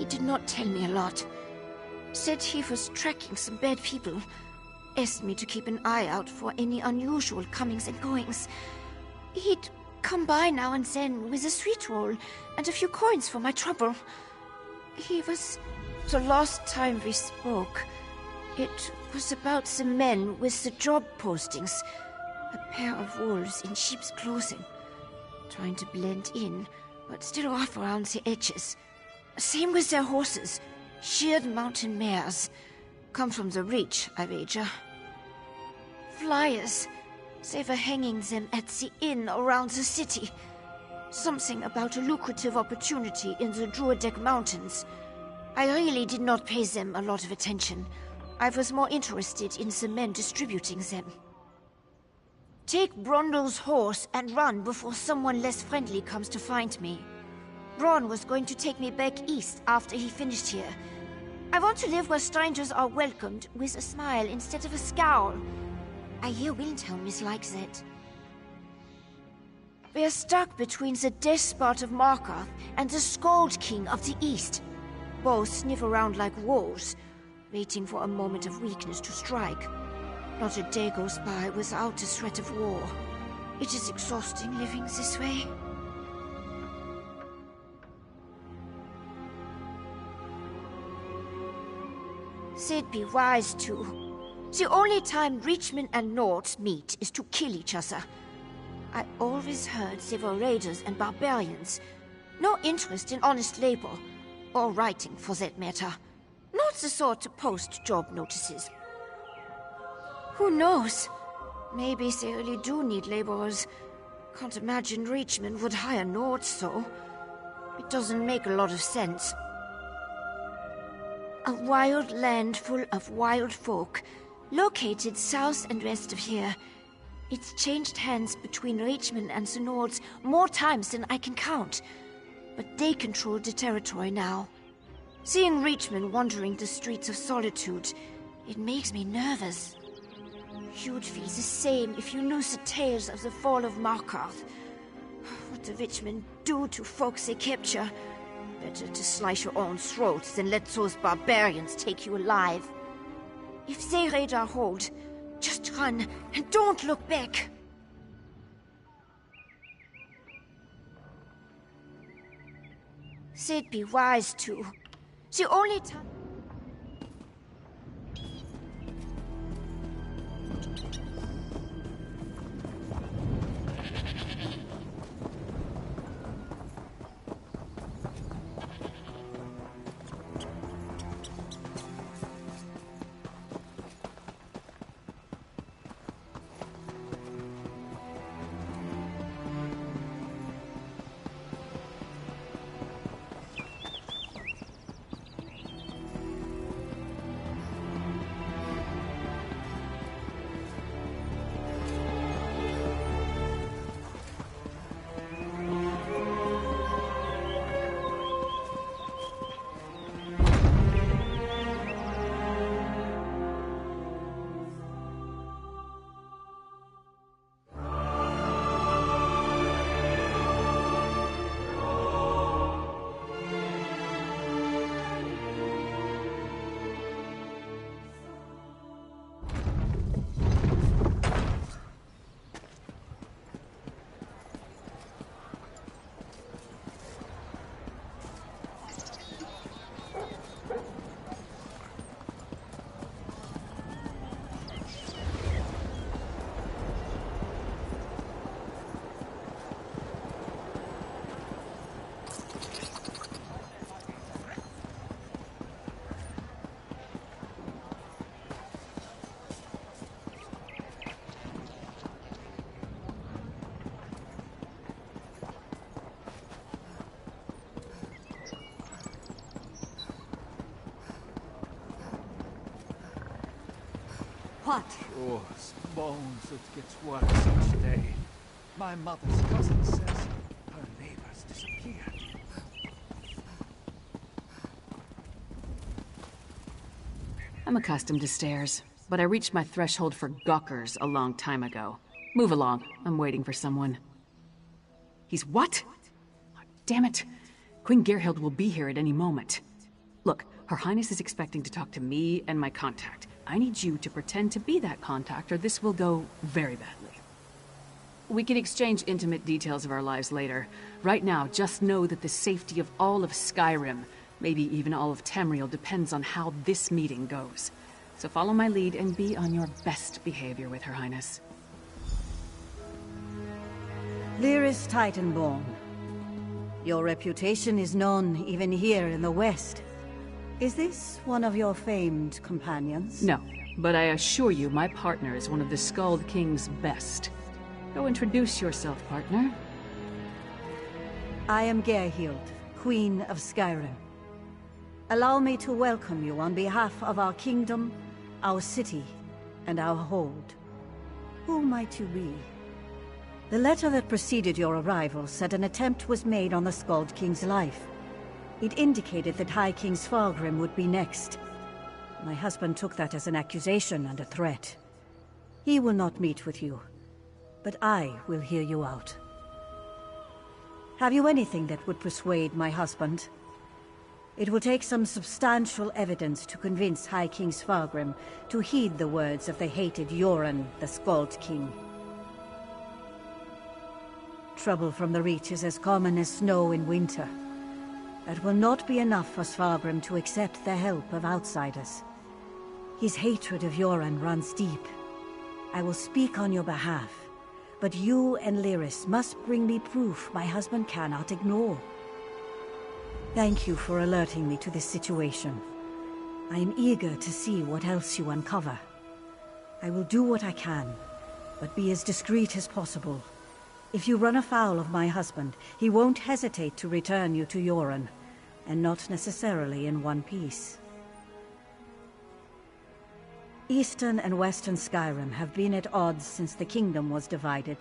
did not tell me a lot. Said he was tracking some bad people. Asked me to keep an eye out for any unusual comings and goings. He'd come by now and then with a sweet roll and a few coins for my trouble. He was... The last time we spoke, it was about the men with the job postings. A pair of wolves in sheep's clothing. Trying to blend in, but still off around the edges. Same with their horses. Sheared mountain mares. Come from the Reach, I wager. Flyers. They were hanging them at the inn around the city. Something about a lucrative opportunity in the Druidec Mountains. I really did not pay them a lot of attention. I was more interested in the men distributing them. Take Brondol's horse and run before someone less friendly comes to find me. Braun was going to take me back east after he finished here. I want to live where strangers are welcomed with a smile instead of a scowl. I hear Windhelm is like that. We're stuck between the despot of Markarth and the Skald King of the East. Both sniff around like wolves, waiting for a moment of weakness to strike. Not a day goes by without a threat of war. It is exhausting living this way. They'd be wise to. The only time Reachmen and Nords meet is to kill each other. I always heard they were raiders and barbarians. No interest in honest labor. Or writing, for that matter. Not the sort to post job notices. Who knows? Maybe they really do need laborers. Can't imagine Reachmen would hire Nords, though. It doesn't make a lot of sense. A wild land full of wild folk, located south and west of here. It's changed hands between Reachmen and the Nords more times than I can count. But they control the territory now. Seeing Reachmen wandering the streets of Solitude, it makes me nervous. You'd feel the same if you knew the tales of the fall of Markarth. What the Reachmen do to folks they capture. Better to slice your own throat than let those barbarians take you alive. If they raid our hold, just run and don't look back. They'd be wise to. The only time... What? Oh, bones, it gets worse each day. My mother's cousin says her neighbors disappeared. I'm accustomed to stairs, but I reached my threshold for gawkers a long time ago. Move along. I'm waiting for someone. He's what? Oh, damn it. Queen Gerhild will be here at any moment. Look, Her Highness is expecting to talk to me and my contact. I need you to pretend to be that contact, or this will go very badly. We can exchange intimate details of our lives later. Right now, just know that the safety of all of Skyrim, maybe even all of Tamriel, depends on how this meeting goes. So follow my lead and be on your best behavior with Her Highness. Lyris Titanborn. Your reputation is known even here in the West. Is this one of your famed companions? No, but I assure you my partner is one of the Skald King's best. Go introduce yourself, partner. I am Gerhild, Queen of Skyrim. Allow me to welcome you on behalf of our kingdom, our city, and our hold. Who might you be? The letter that preceded your arrival said an attempt was made on the Skald King's life. It indicated that High King Svargrim would be next. My husband took that as an accusation and a threat. He will not meet with you, but I will hear you out. Have you anything that would persuade my husband? It will take some substantial evidence to convince High King Svargrim to heed the words of the hated Yoren, the Skald King. Trouble from the Reach is as common as snow in winter. That will not be enough for Svargrim to accept the help of outsiders. His hatred of Yoren runs deep. I will speak on your behalf, but you and Lyris must bring me proof my husband cannot ignore. Thank you for alerting me to this situation. I am eager to see what else you uncover. I will do what I can, but be as discreet as possible. If you run afoul of my husband, he won't hesitate to return you to Yoren, and not necessarily in one piece. Eastern and Western Skyrim have been at odds since the kingdom was divided.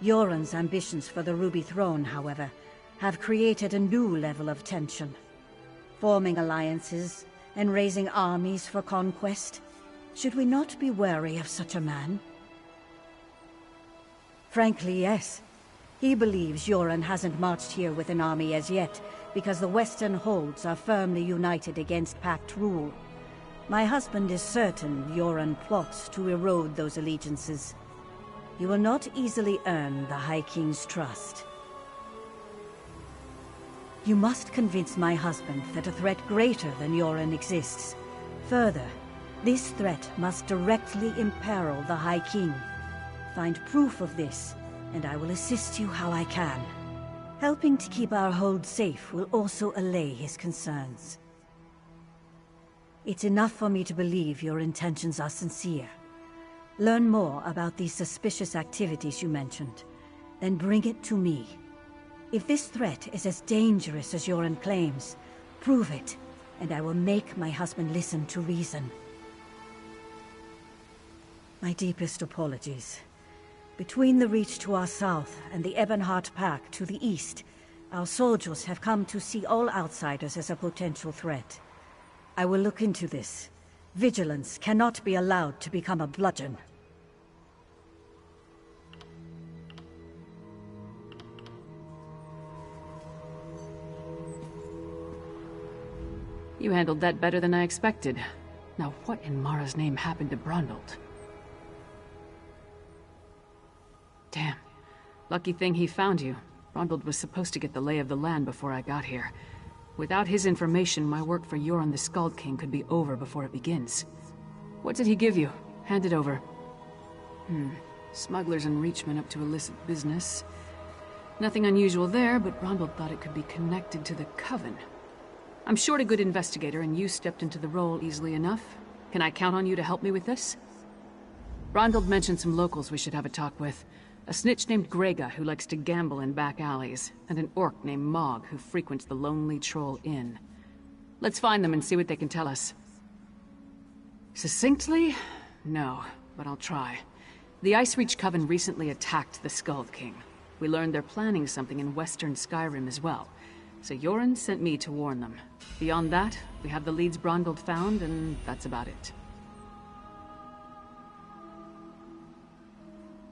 Yoren's ambitions for the Ruby Throne, however, have created a new level of tension. Forming alliances and raising armies for conquest. Should we not be wary of such a man? Frankly, yes. He believes Yoren hasn't marched here with an army as yet, because the Western holds are firmly united against Pact rule. My husband is certain Yoren plots to erode those allegiances. You will not easily earn the High King's trust. You must convince my husband that a threat greater than Yoren exists. Further, this threat must directly imperil the High King. Find proof of this, and I will assist you how I can. Helping to keep our hold safe will also allay his concerns. It's enough for me to believe your intentions are sincere. Learn more about these suspicious activities you mentioned, then bring it to me. If this threat is as dangerous as Yoren claims, prove it, and I will make my husband listen to reason. My deepest apologies. Between the Reach to our south and the Ebonheart Pack to the east, our soldiers have come to see all outsiders as a potential threat. I will look into this. Vigilance cannot be allowed to become a bludgeon. You handled that better than I expected. Now what in Mara's name happened to Brondald? Damn. Lucky thing he found you. Brondald was supposed to get the lay of the land before I got here. Without his information, my work for Yoren the Skald King could be over before it begins. What did he give you? Hand it over. Smugglers and Reachmen up to illicit business. Nothing unusual there, but Brondald thought it could be connected to the Coven. I'm short a good investigator, and you stepped into the role easily enough. Can I count on you to help me with this? Brondald mentioned some locals we should have a talk with. A snitch named Grega who likes to gamble in back alleys, and an orc named Mog who frequents the Lonely Troll Inn. Let's find them and see what they can tell us. Succinctly, no, but I'll try. The Ice Reach Coven recently attacked the Skald King. We learned they're planning something in western Skyrim as well. So Yoren sent me to warn them. Beyond that, we have the leads Brondgold found, and that's about it.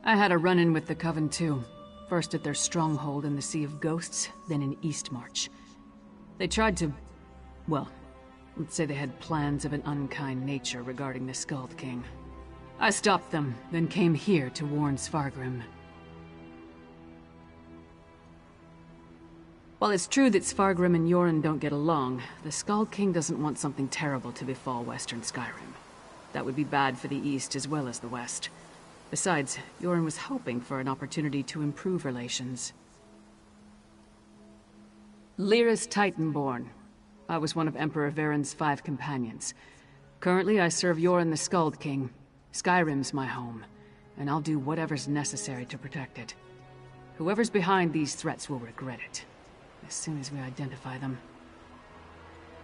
I had a run-in with the Coven too. First at their stronghold in the Sea of Ghosts, then in Eastmarch. They tried to... well, let's say they had plans of an unkind nature regarding the Skald King. I stopped them, then came here to warn Svargrim. While it's true that Svargrim and Yoren don't get along, the Skald King doesn't want something terrible to befall western Skyrim. That would be bad for the East as well as the West. Besides, Yoren was hoping for an opportunity to improve relations. Lyra's Titanborn. I was one of Emperor Varen's 5 companions. Currently, I serve Yoren the Skald King. Skyrim's my home, and I'll do whatever's necessary to protect it. Whoever's behind these threats will regret it, as soon as we identify them.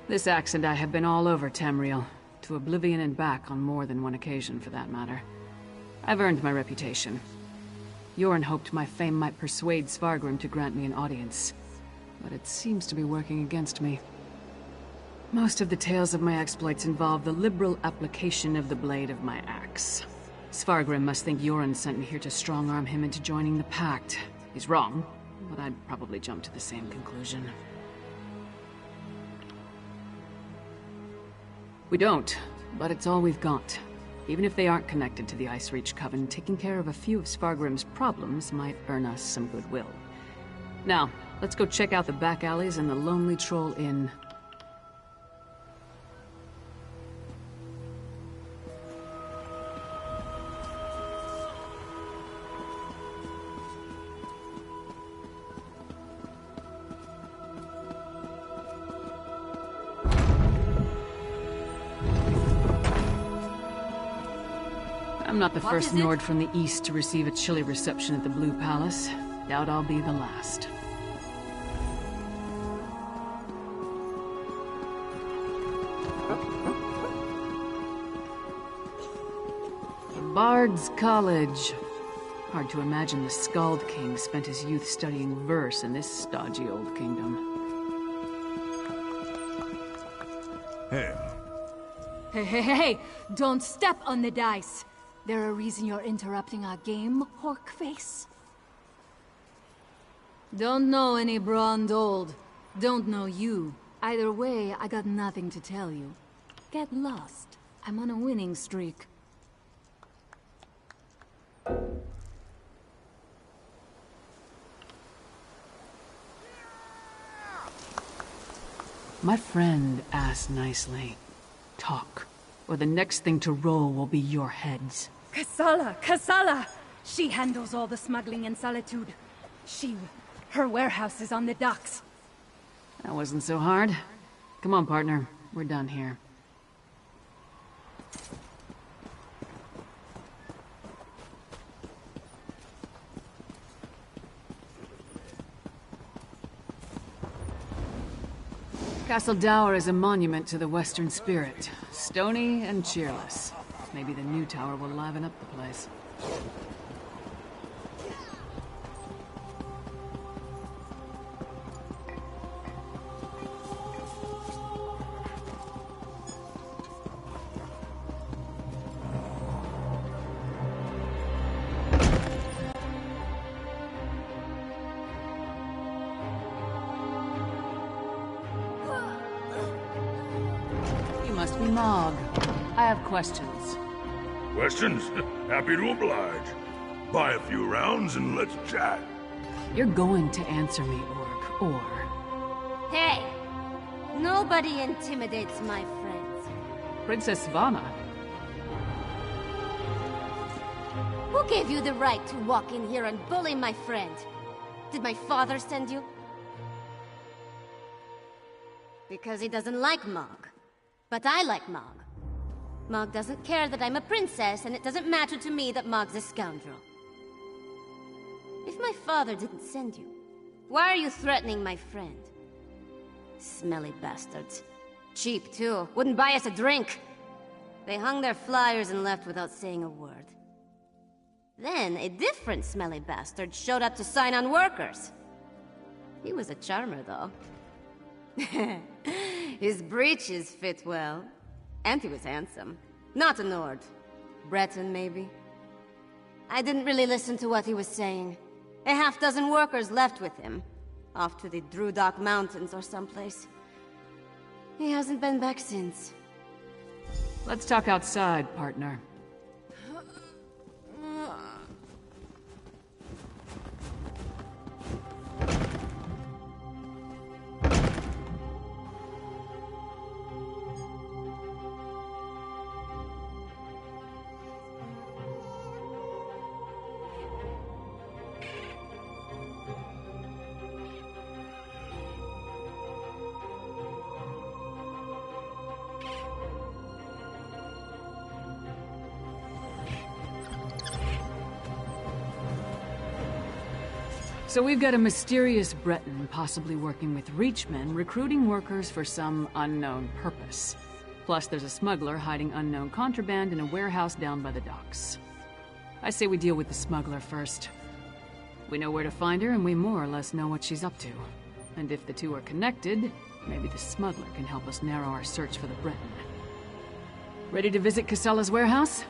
This axe and I have been all over Tamriel, to oblivion and back on more than one occasion for that matter. I've earned my reputation. Yoren hoped my fame might persuade Svargrim to grant me an audience, but it seems to be working against me. Most of the tales of my exploits involve the liberal application of the blade of my axe. Svargrim must think Yoren sent me here to strong-arm him into joining the Pact. He's wrong, but I'd probably jump to the same conclusion. We don't, but it's all we've got. Even if they aren't connected to the Ice Reach Coven, taking care of a few of Svargrim's problems might earn us some goodwill. Now, let's go check out the back alleys and the Lonely Troll Inn. I'm not the first Nord from the East to receive a chilly reception at the Blue Palace. Doubt I'll be the last. The Bard's College. Hard to imagine the Skald King spent his youth studying verse in this stodgy old kingdom. Hey. Hey! Don't step on the dice! There a reason you're interrupting our game, Horkface? Don't know any Brondgold. Don't know you. Either way, I got nothing to tell you. Get lost. I'm on a winning streak. My friend asked nicely. Talk, or the next thing to roll will be your heads. Kasala! She handles all the smuggling in Solitude. Her warehouse is on the docks. That wasn't so hard. Come on, partner. We're done here. Castle Dower is a monument to the Western spirit. Stony and cheerless. Maybe the new tower will liven up the place. You must be Mog. I have questions. Questions? Happy to oblige. Buy a few rounds and let's chat. You're going to answer me, Orc, or... Hey! Nobody intimidates my friends. Princess Svana. Who gave you the right to walk in here and bully my friend? Did my father send you? Because he doesn't like Mog. But I like Mog. Mog doesn't care that I'm a princess, and it doesn't matter to me that Mog's a scoundrel. If my father didn't send you, why are you threatening my friend? Smelly bastards. Cheap, too. Wouldn't buy us a drink. They hung their flyers and left without saying a word. Then a different smelly bastard showed up to sign on workers. He was a charmer, though. His breeches fit well. And he was handsome. Not a Nord. Breton, maybe? I didn't really listen to what he was saying. A half-dozen workers left with him. Off to the Drudok Mountains or someplace. He hasn't been back since. Let's talk outside, partner. So we've got a mysterious Breton possibly working with Reachmen, recruiting workers for some unknown purpose. Plus there's a smuggler hiding unknown contraband in a warehouse down by the docks. I say we deal with the smuggler first. We know where to find her, and we more or less know what she's up to. And if the two are connected, maybe the smuggler can help us narrow our search for the Breton. Ready to visit Casella's warehouse?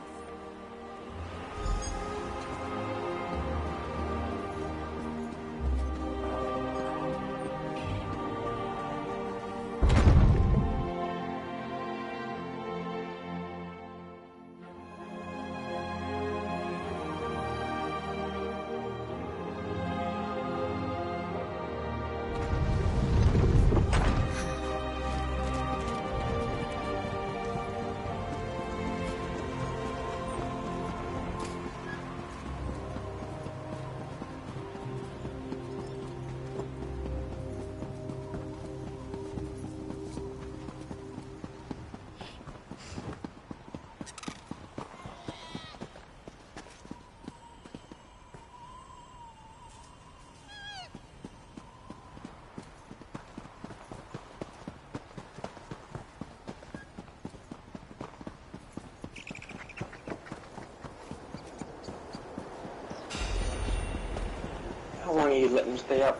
How long are you letting them stay up?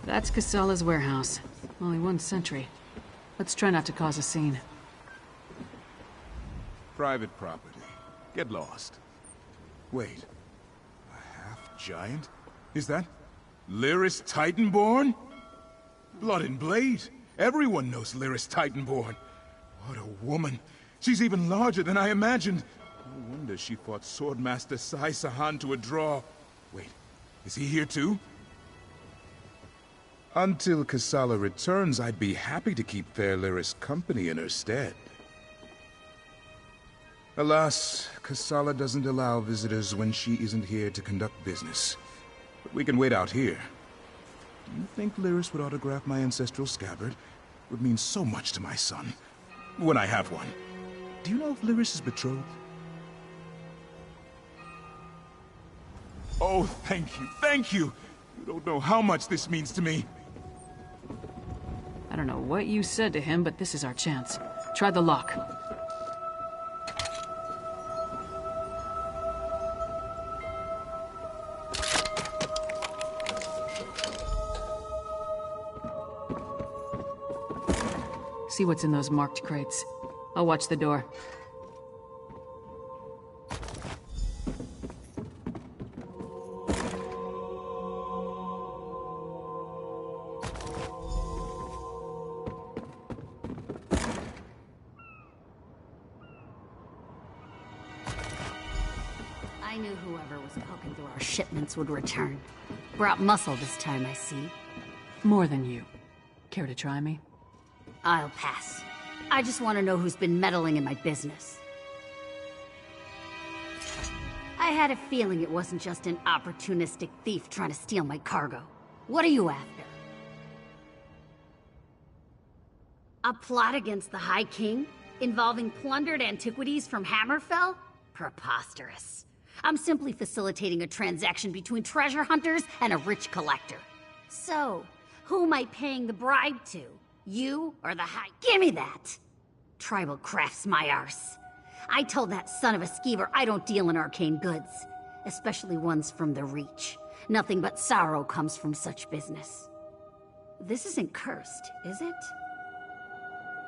That's Casella's warehouse. Only one sentry. Let's try not to cause a scene. Private property. Get lost. Wait. A half-giant? Is that Lyris Titanborn? Blood and Blade. Everyone knows Lyris Titanborn. What a woman. She's even larger than I imagined. No wonder she fought Swordmaster Sai Sahan to a draw. Wait, is he here too? Until Casalla returns, I'd be happy to keep fair Lyris company in her stead. Alas, Casalla doesn't allow visitors when she isn't here to conduct business. But we can wait out here. Do you think Lyris would autograph my ancestral scabbard? It would mean so much to my son. When I have one. Do you know if Lyris is betrothed? Oh, thank you, thank you! You don't know how much this means to me. I don't know what you said to him, but this is our chance. Try the lock. See what's in those marked crates. I'll watch the door. I knew whoever was poking through our shipments would return. Brought muscle this time, I see. More than you. Care to try me? I'll pass. I just want to know who's been meddling in my business. I had a feeling it wasn't just an opportunistic thief trying to steal my cargo. What are you after? A plot against the High King? Involving plundered antiquities from Hammerfell? Preposterous. I'm simply facilitating a transaction between treasure hunters and a rich collector. So, who am I paying the bribe to? You or the High? Give me that! Tribal craft's my arse. I told that son of a skeever I don't deal in arcane goods, especially ones from the Reach. Nothing but sorrow comes from such business. This isn't cursed, is it?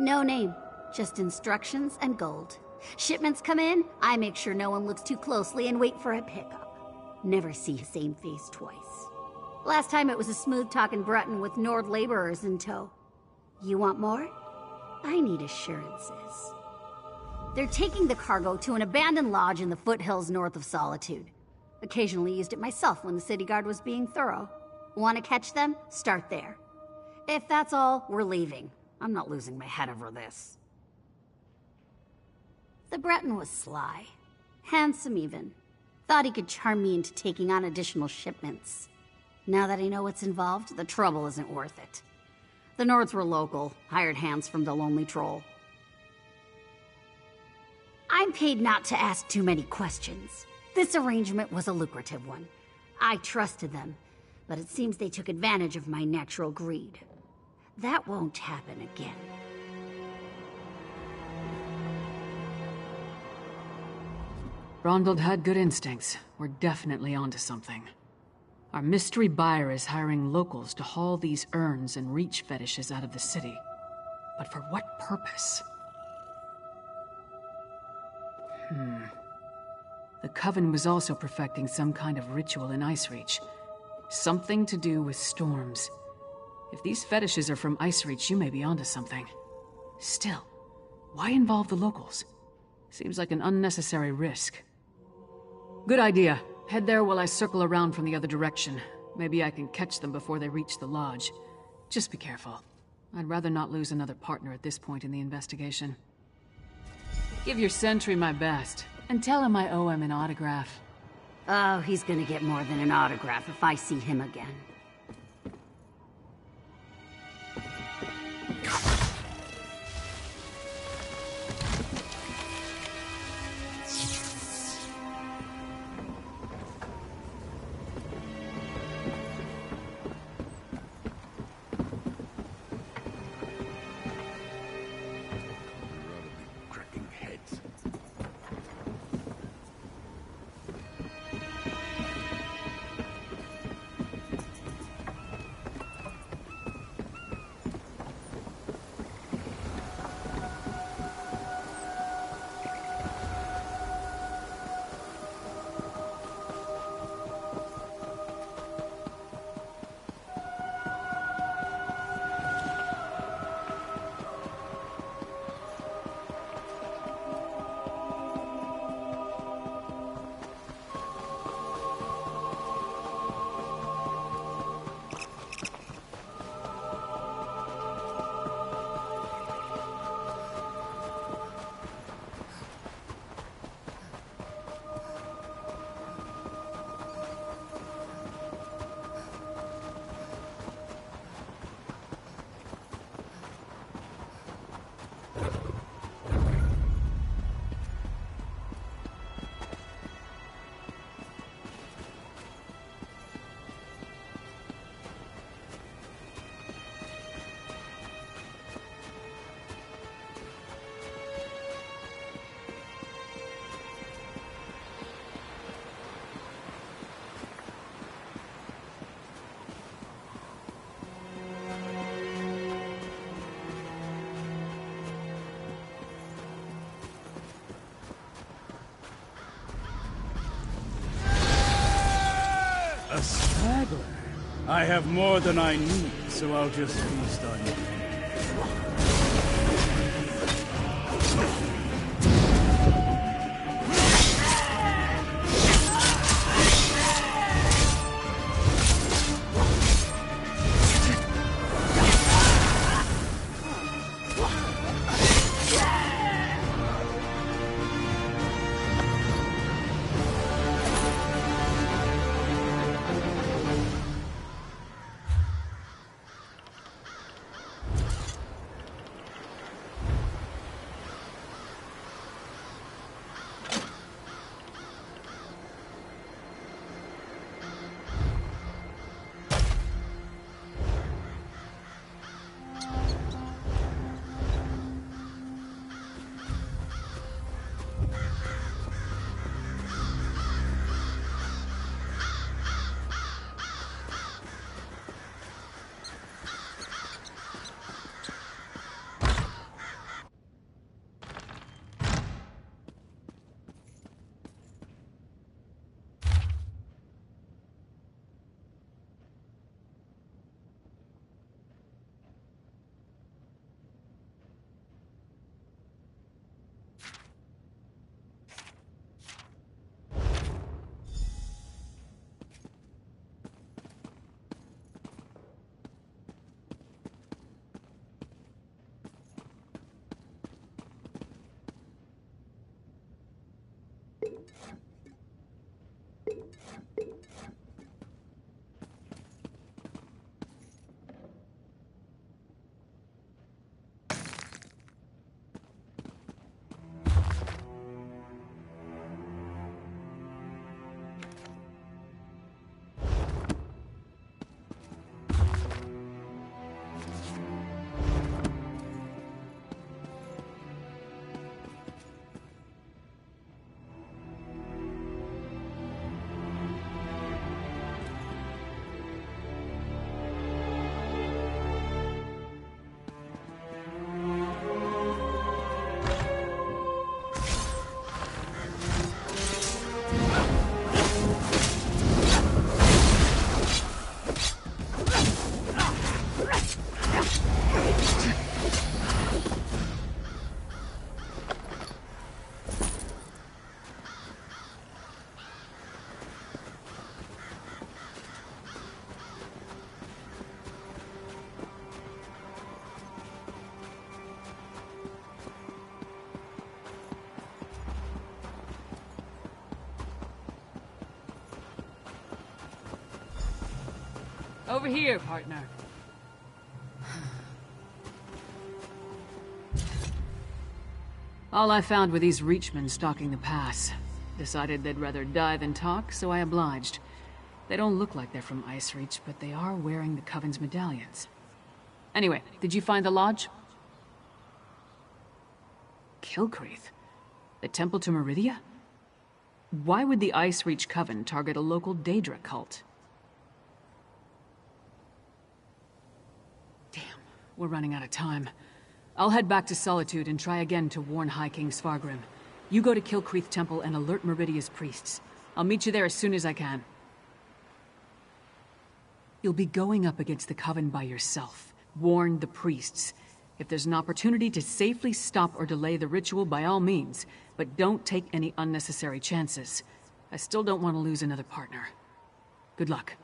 No name, just instructions and gold. Shipments come in, I make sure no one looks too closely and wait for a pickup. Never see the same face twice. Last time it was a smooth-talking Breton with Nord laborers in tow. You want more? I need assurances. They're taking the cargo to an abandoned lodge in the foothills north of Solitude. Occasionally used it myself when the city guard was being thorough. Want to catch them? Start there. If that's all, we're leaving. I'm not losing my head over this. The Breton was sly. Handsome even. Thought he could charm me into taking on additional shipments. Now that I know what's involved, the trouble isn't worth it. The Nords were local, hired hands from the Lonely Troll. I'm paid not to ask too many questions. This arrangement was a lucrative one. I trusted them, but it seems they took advantage of my natural greed. That won't happen again. Rondold had good instincts. We're definitely onto something. Our mystery buyer is hiring locals to haul these urns and Reach fetishes out of the city. But for what purpose? The Coven was also perfecting some kind of ritual in Ice Reach. Something to do with storms. If these fetishes are from Ice Reach, you may be onto something. Still, why involve the locals? Seems like an unnecessary risk. Good idea. Head there while I circle around from the other direction. Maybe I can catch them before they reach the lodge. Just be careful. I'd rather not lose another partner at this point in the investigation. Give your sentry my best, and tell him I owe him an autograph. Oh, he's gonna get more than an autograph if I see him again. A straggler. I have more than I need, so I'll just feast on you. Over here, partner. All I found were these Reachmen stalking the pass. Decided they'd rather die than talk, so I obliged. They don't look like they're from Ice Reach, but they are wearing the Coven's medallions. Anyway, did you find the lodge? Kilcreath? The temple to Meridia? Why would the Ice Reach Coven target a local Daedra cult? Damn, we're running out of time. I'll head back to Solitude and try again to warn High King Svargrim. You go to Kilcreath Temple and alert Meridia's priests. I'll meet you there as soon as I can. You'll be going up against the Coven by yourself. Warn the priests. If there's an opportunity to safely stop or delay the ritual, by all means, but don't take any unnecessary chances. I still don't want to lose another partner. Good luck.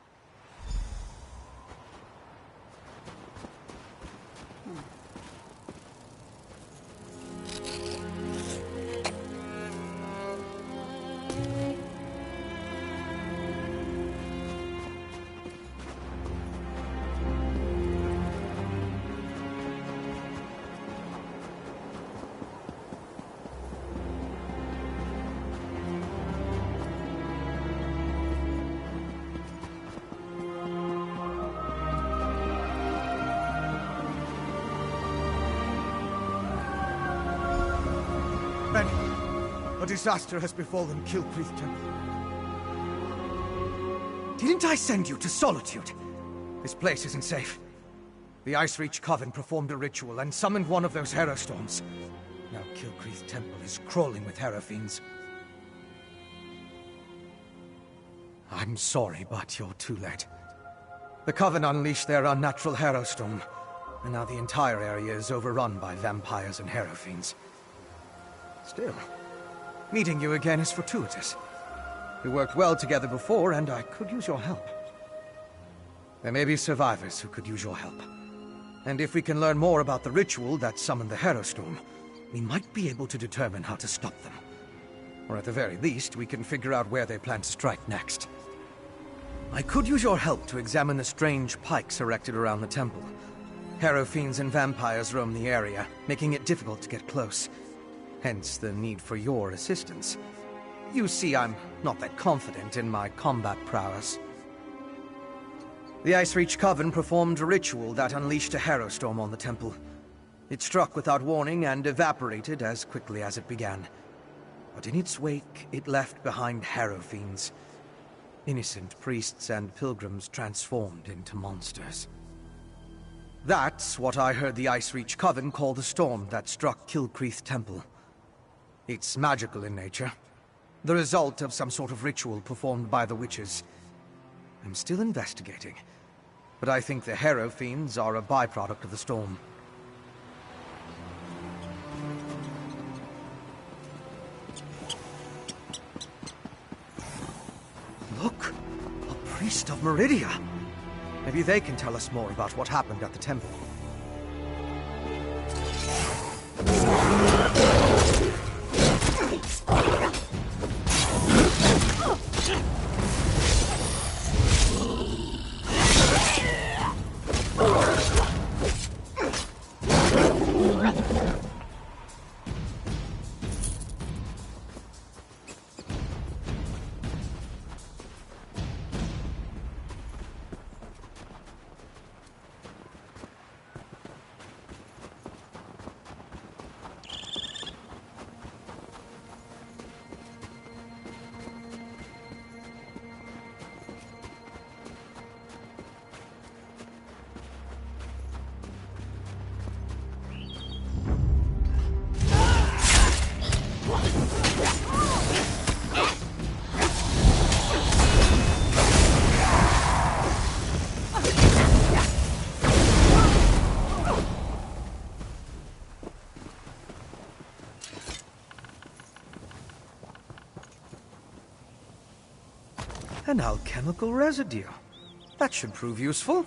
A disaster has befallen Kilcreath Temple. Didn't I send you to Solitude? This place isn't safe. The Ice Reach Coven performed a ritual and summoned one of those Hero Storms. Now Kilcreath Temple is crawling with Hero Fiends. I'm sorry, but you're too late. The Coven unleashed their unnatural Hero Storm, and now the entire area is overrun by vampires and Hero Fiends. Still, meeting you again is fortuitous. We worked well together before, and I could use your help. There may be survivors who could use your help. And if we can learn more about the ritual that summoned the Hero Storm, we might be able to determine how to stop them. Or at the very least, we can figure out where they plan to strike next. I could use your help to examine the strange pikes erected around the temple. Hero Fiends and vampires roam the area, making it difficult to get close. Hence the need for your assistance. You see, I'm not that confident in my combat prowess. The Ice Reach Coven performed a ritual that unleashed a Hero Storm on the temple. It struck without warning and evaporated as quickly as it began. But in its wake, it left behind Hero Fiends. Innocent priests and pilgrims transformed into monsters. That's what I heard the Ice Reach Coven call the storm that struck Kilcreath Temple. It's magical in nature. The result of some sort of ritual performed by the witches. I'm still investigating, but I think the Hero Fiends are a byproduct of the storm. Look! A priest of Meridia! Maybe they can tell us more about what happened at the temple. An alchemical residue. That should prove useful.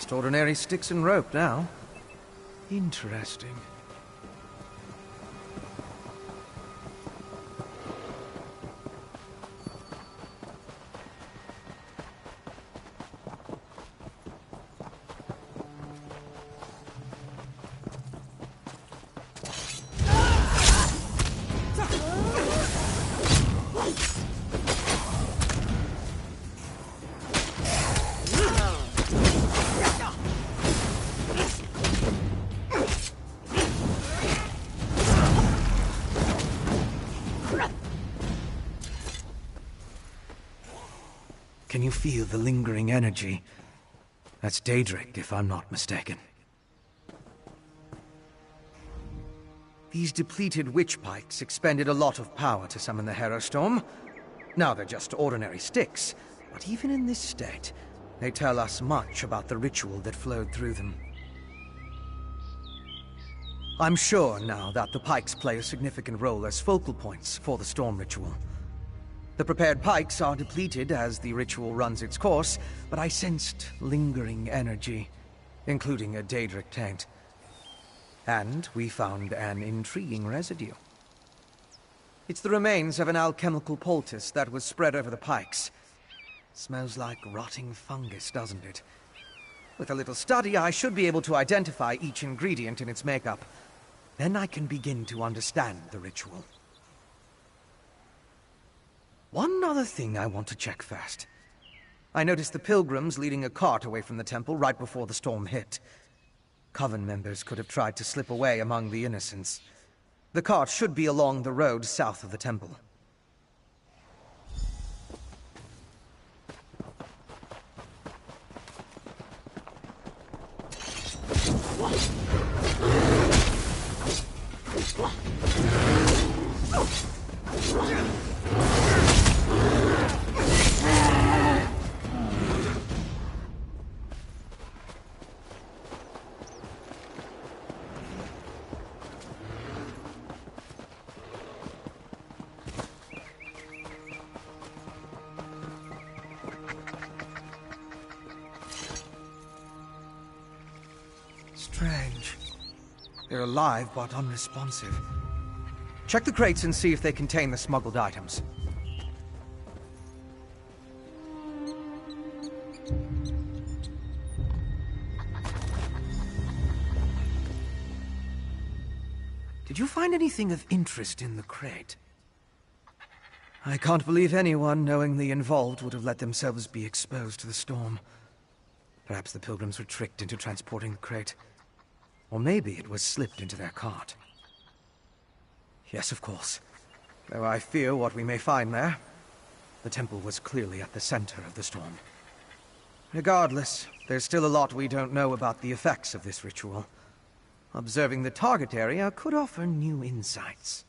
just ordinary sticks and rope now. Interesting. Can you feel the lingering energy? That's Daedric, if I'm not mistaken. These depleted witch pikes expended a lot of power to summon the Harrowstorm. Now they're just ordinary sticks, but even in this state, they tell us much about the ritual that flowed through them. I'm sure now that the pikes play a significant role as focal points for the storm ritual. The prepared pikes are depleted as the ritual runs its course, but I sensed lingering energy, including a Daedric taint. And we found an intriguing residue. It's the remains of an alchemical poultice that was spread over the pikes. Smells like rotting fungus, doesn't it? With a little study, I should be able to identify each ingredient in its makeup. Then I can begin to understand the ritual. One other thing I want to check first. I noticed the pilgrims leading a cart away from the temple right before the storm hit. Coven members could have tried to slip away among the innocents. The cart should be along the road south of the temple. Strange. They're alive, but unresponsive. Check the crates and see if they contain the smuggled items. Did you find anything of interest in the crate? I can't believe anyone knowingly involved would have let themselves be exposed to the storm. Perhaps the pilgrims were tricked into transporting the crate. Or maybe it was slipped into their cart. Yes, of course. Though I fear what we may find there. The temple was clearly at the center of the storm. Regardless, there's still a lot we don't know about the effects of this ritual. Observing the target area could offer new insights.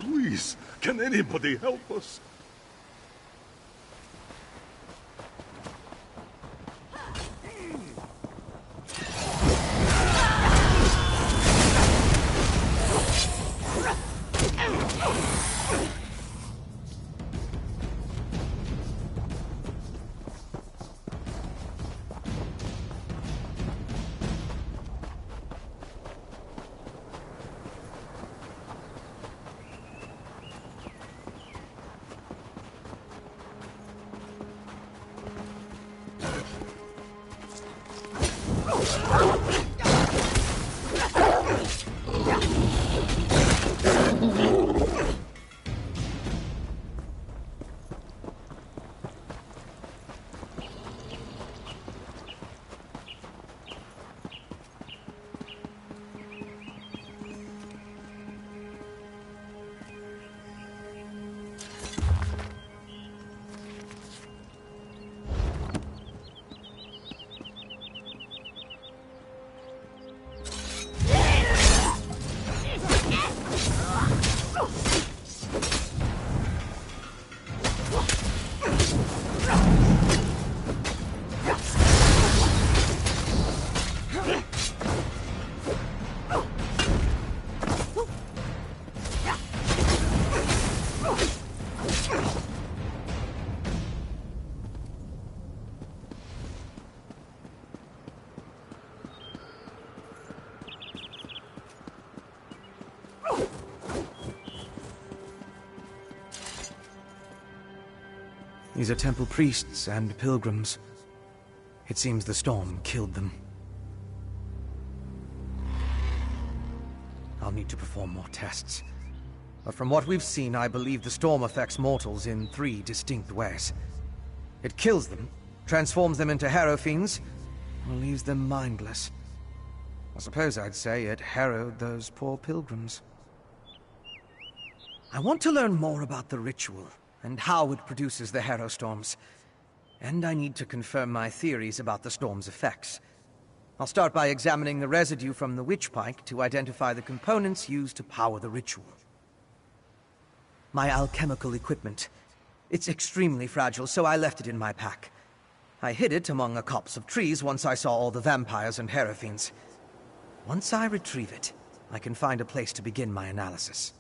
Please, can anybody help us? These are temple priests and pilgrims. It seems the storm killed them. I'll need to perform more tests. But from what we've seen, I believe the storm affects mortals in 3 distinct ways. It kills them, transforms them into Harrow Fiends, or leaves them mindless. I suppose I'd say it harrowed those poor pilgrims. I want to learn more about the ritual, and how it produces the Harrow Storms. And I need to confirm my theories about the storm's effects. I'll start by examining the residue from the witch pike to identify the components used to power the ritual. My alchemical equipment. It's extremely fragile, so I left it in my pack. I hid it among a copse of trees once I saw all the vampires and Harrow Fiends. Once I retrieve it, I can find a place to begin my analysis.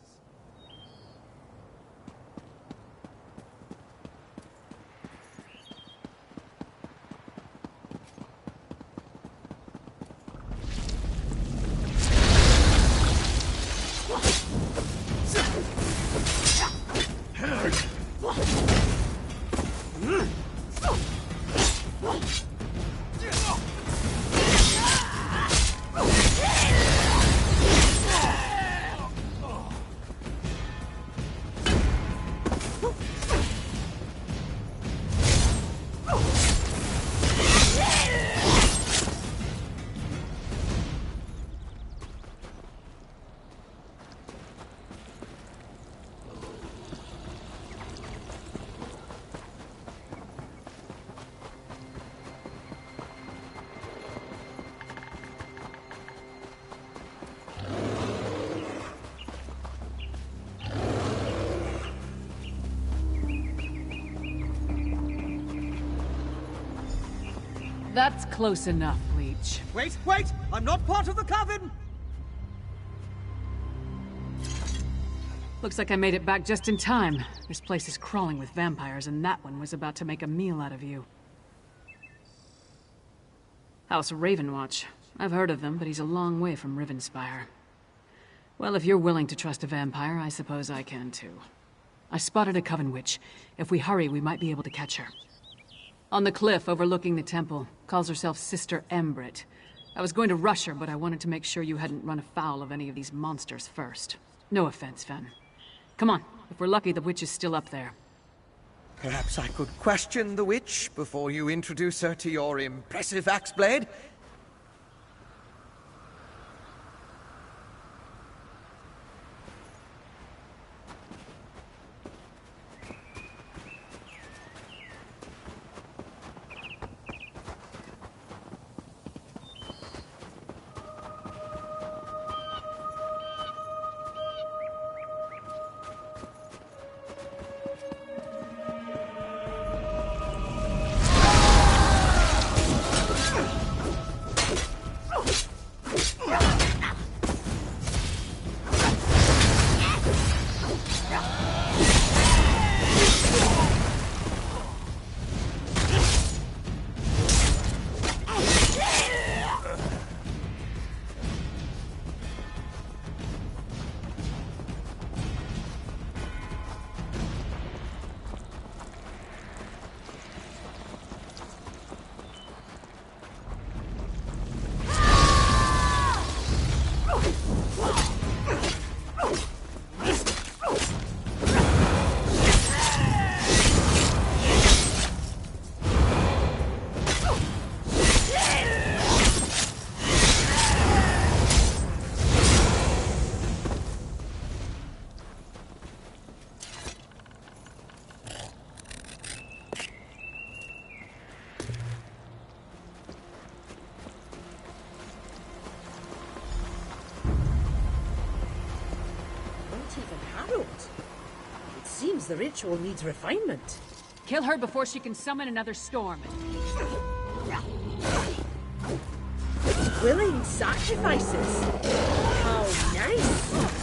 That's close enough, Leech. Wait! I'm not part of the coven! Looks like I made it back just in time. This place is crawling with vampires, and that one was about to make a meal out of you. House Ravenwatch. I've heard of them, but he's a long way from Rivenspire. Well, if you're willing to trust a vampire, I suppose I can too. I spotted a coven witch. If we hurry, we might be able to catch her. On the cliff overlooking the temple. Calls herself Sister Embrit. I was going to rush her, but I wanted to make sure you hadn't run afoul of any of these monsters first. No offense, Fen. Come on. If we're lucky, the witch is still up there. Perhaps I could question the witch before you introduce her to your impressive axe blade? The ritual needs refinement. Kill her before she can summon another storm. Willing sacrifices. How nice.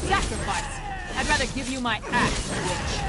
Sacrifice? I'd rather give you my axe, witch.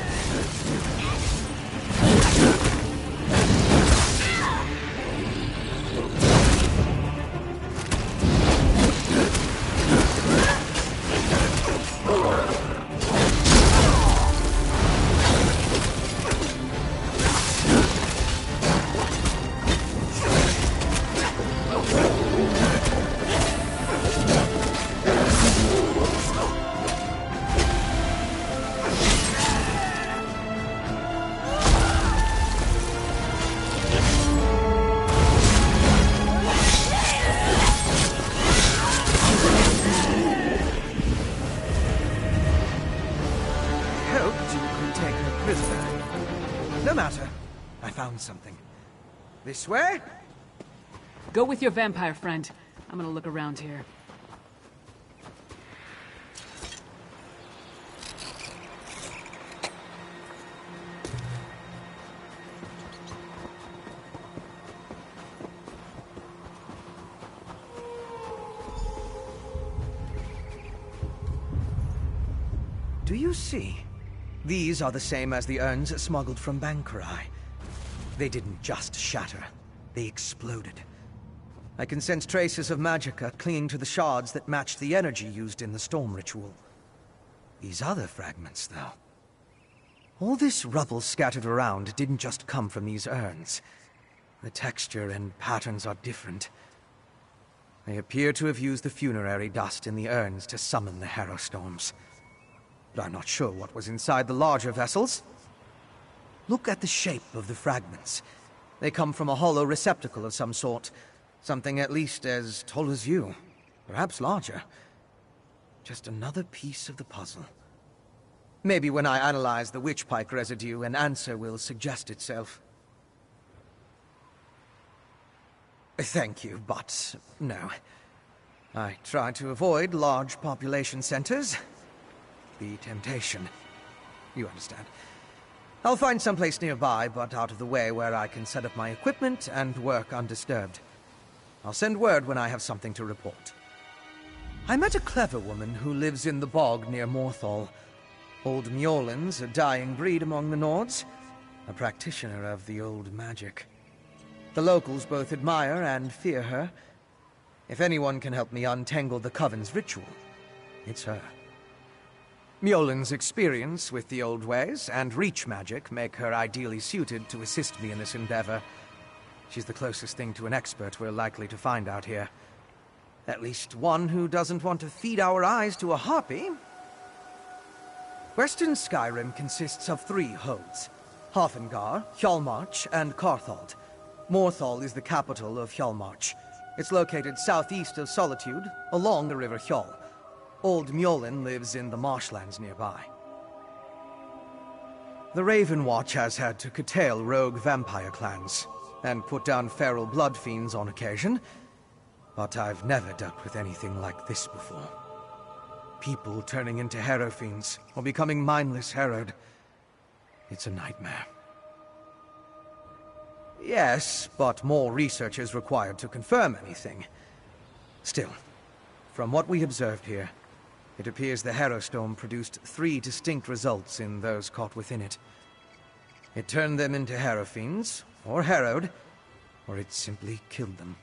two could take her prisoner. No matter. I found something. This way? Go with your vampire friend. I'm gonna look around here. Do you see? These are the same as the urns smuggled from Bankarai. They didn't just shatter. They exploded. I can sense traces of magicka clinging to the shards that match the energy used in the storm ritual. These other fragments, though. All this rubble scattered around didn't just come from these urns. The texture and patterns are different. They appear to have used the funerary dust in the urns to summon the Harrow Storms. But I'm not sure what was inside the larger vessels. Look at the shape of the fragments. They come from a hollow receptacle of some sort. Something at least as tall as you. Perhaps larger. Just another piece of the puzzle. Maybe when I analyze the witchpike residue, an answer will suggest itself. Thank you, but no. I try to avoid large population centers. The temptation. You understand. I'll find someplace nearby, but out of the way where I can set up my equipment and work undisturbed. I'll send word when I have something to report. I met a clever woman who lives in the bog near Morthal. Old Mjolen's a dying breed among the Nords, a practitioner of the old magic. The locals both admire and fear her. If anyone can help me untangle the Coven's ritual, it's her. Mjolen's experience with the old ways and reach magic make her ideally suited to assist me in this endeavor. She's the closest thing to an expert we're likely to find out here. At least one who doesn't want to feed our eyes to a harpy. Western Skyrim consists of 3 holds: Hafengar, Hjalmarch, and Carthald. Morthal is the capital of Hjalmarch. It's located southeast of Solitude, along the River Hjal. Old Mjolen lives in the marshlands nearby. The Raven Watch has had to curtail rogue vampire clans, and put down feral blood fiends on occasion, but I've never dealt with anything like this before. People turning into harrow fiends, or becoming mindless harrowed. It's a nightmare. Yes, but more research is required to confirm anything. Still, from what we observed here, it appears the Harrow Storm produced 3 distinct results in those caught within it. It turned them into harrow fiends, or harrowed, or it simply killed them.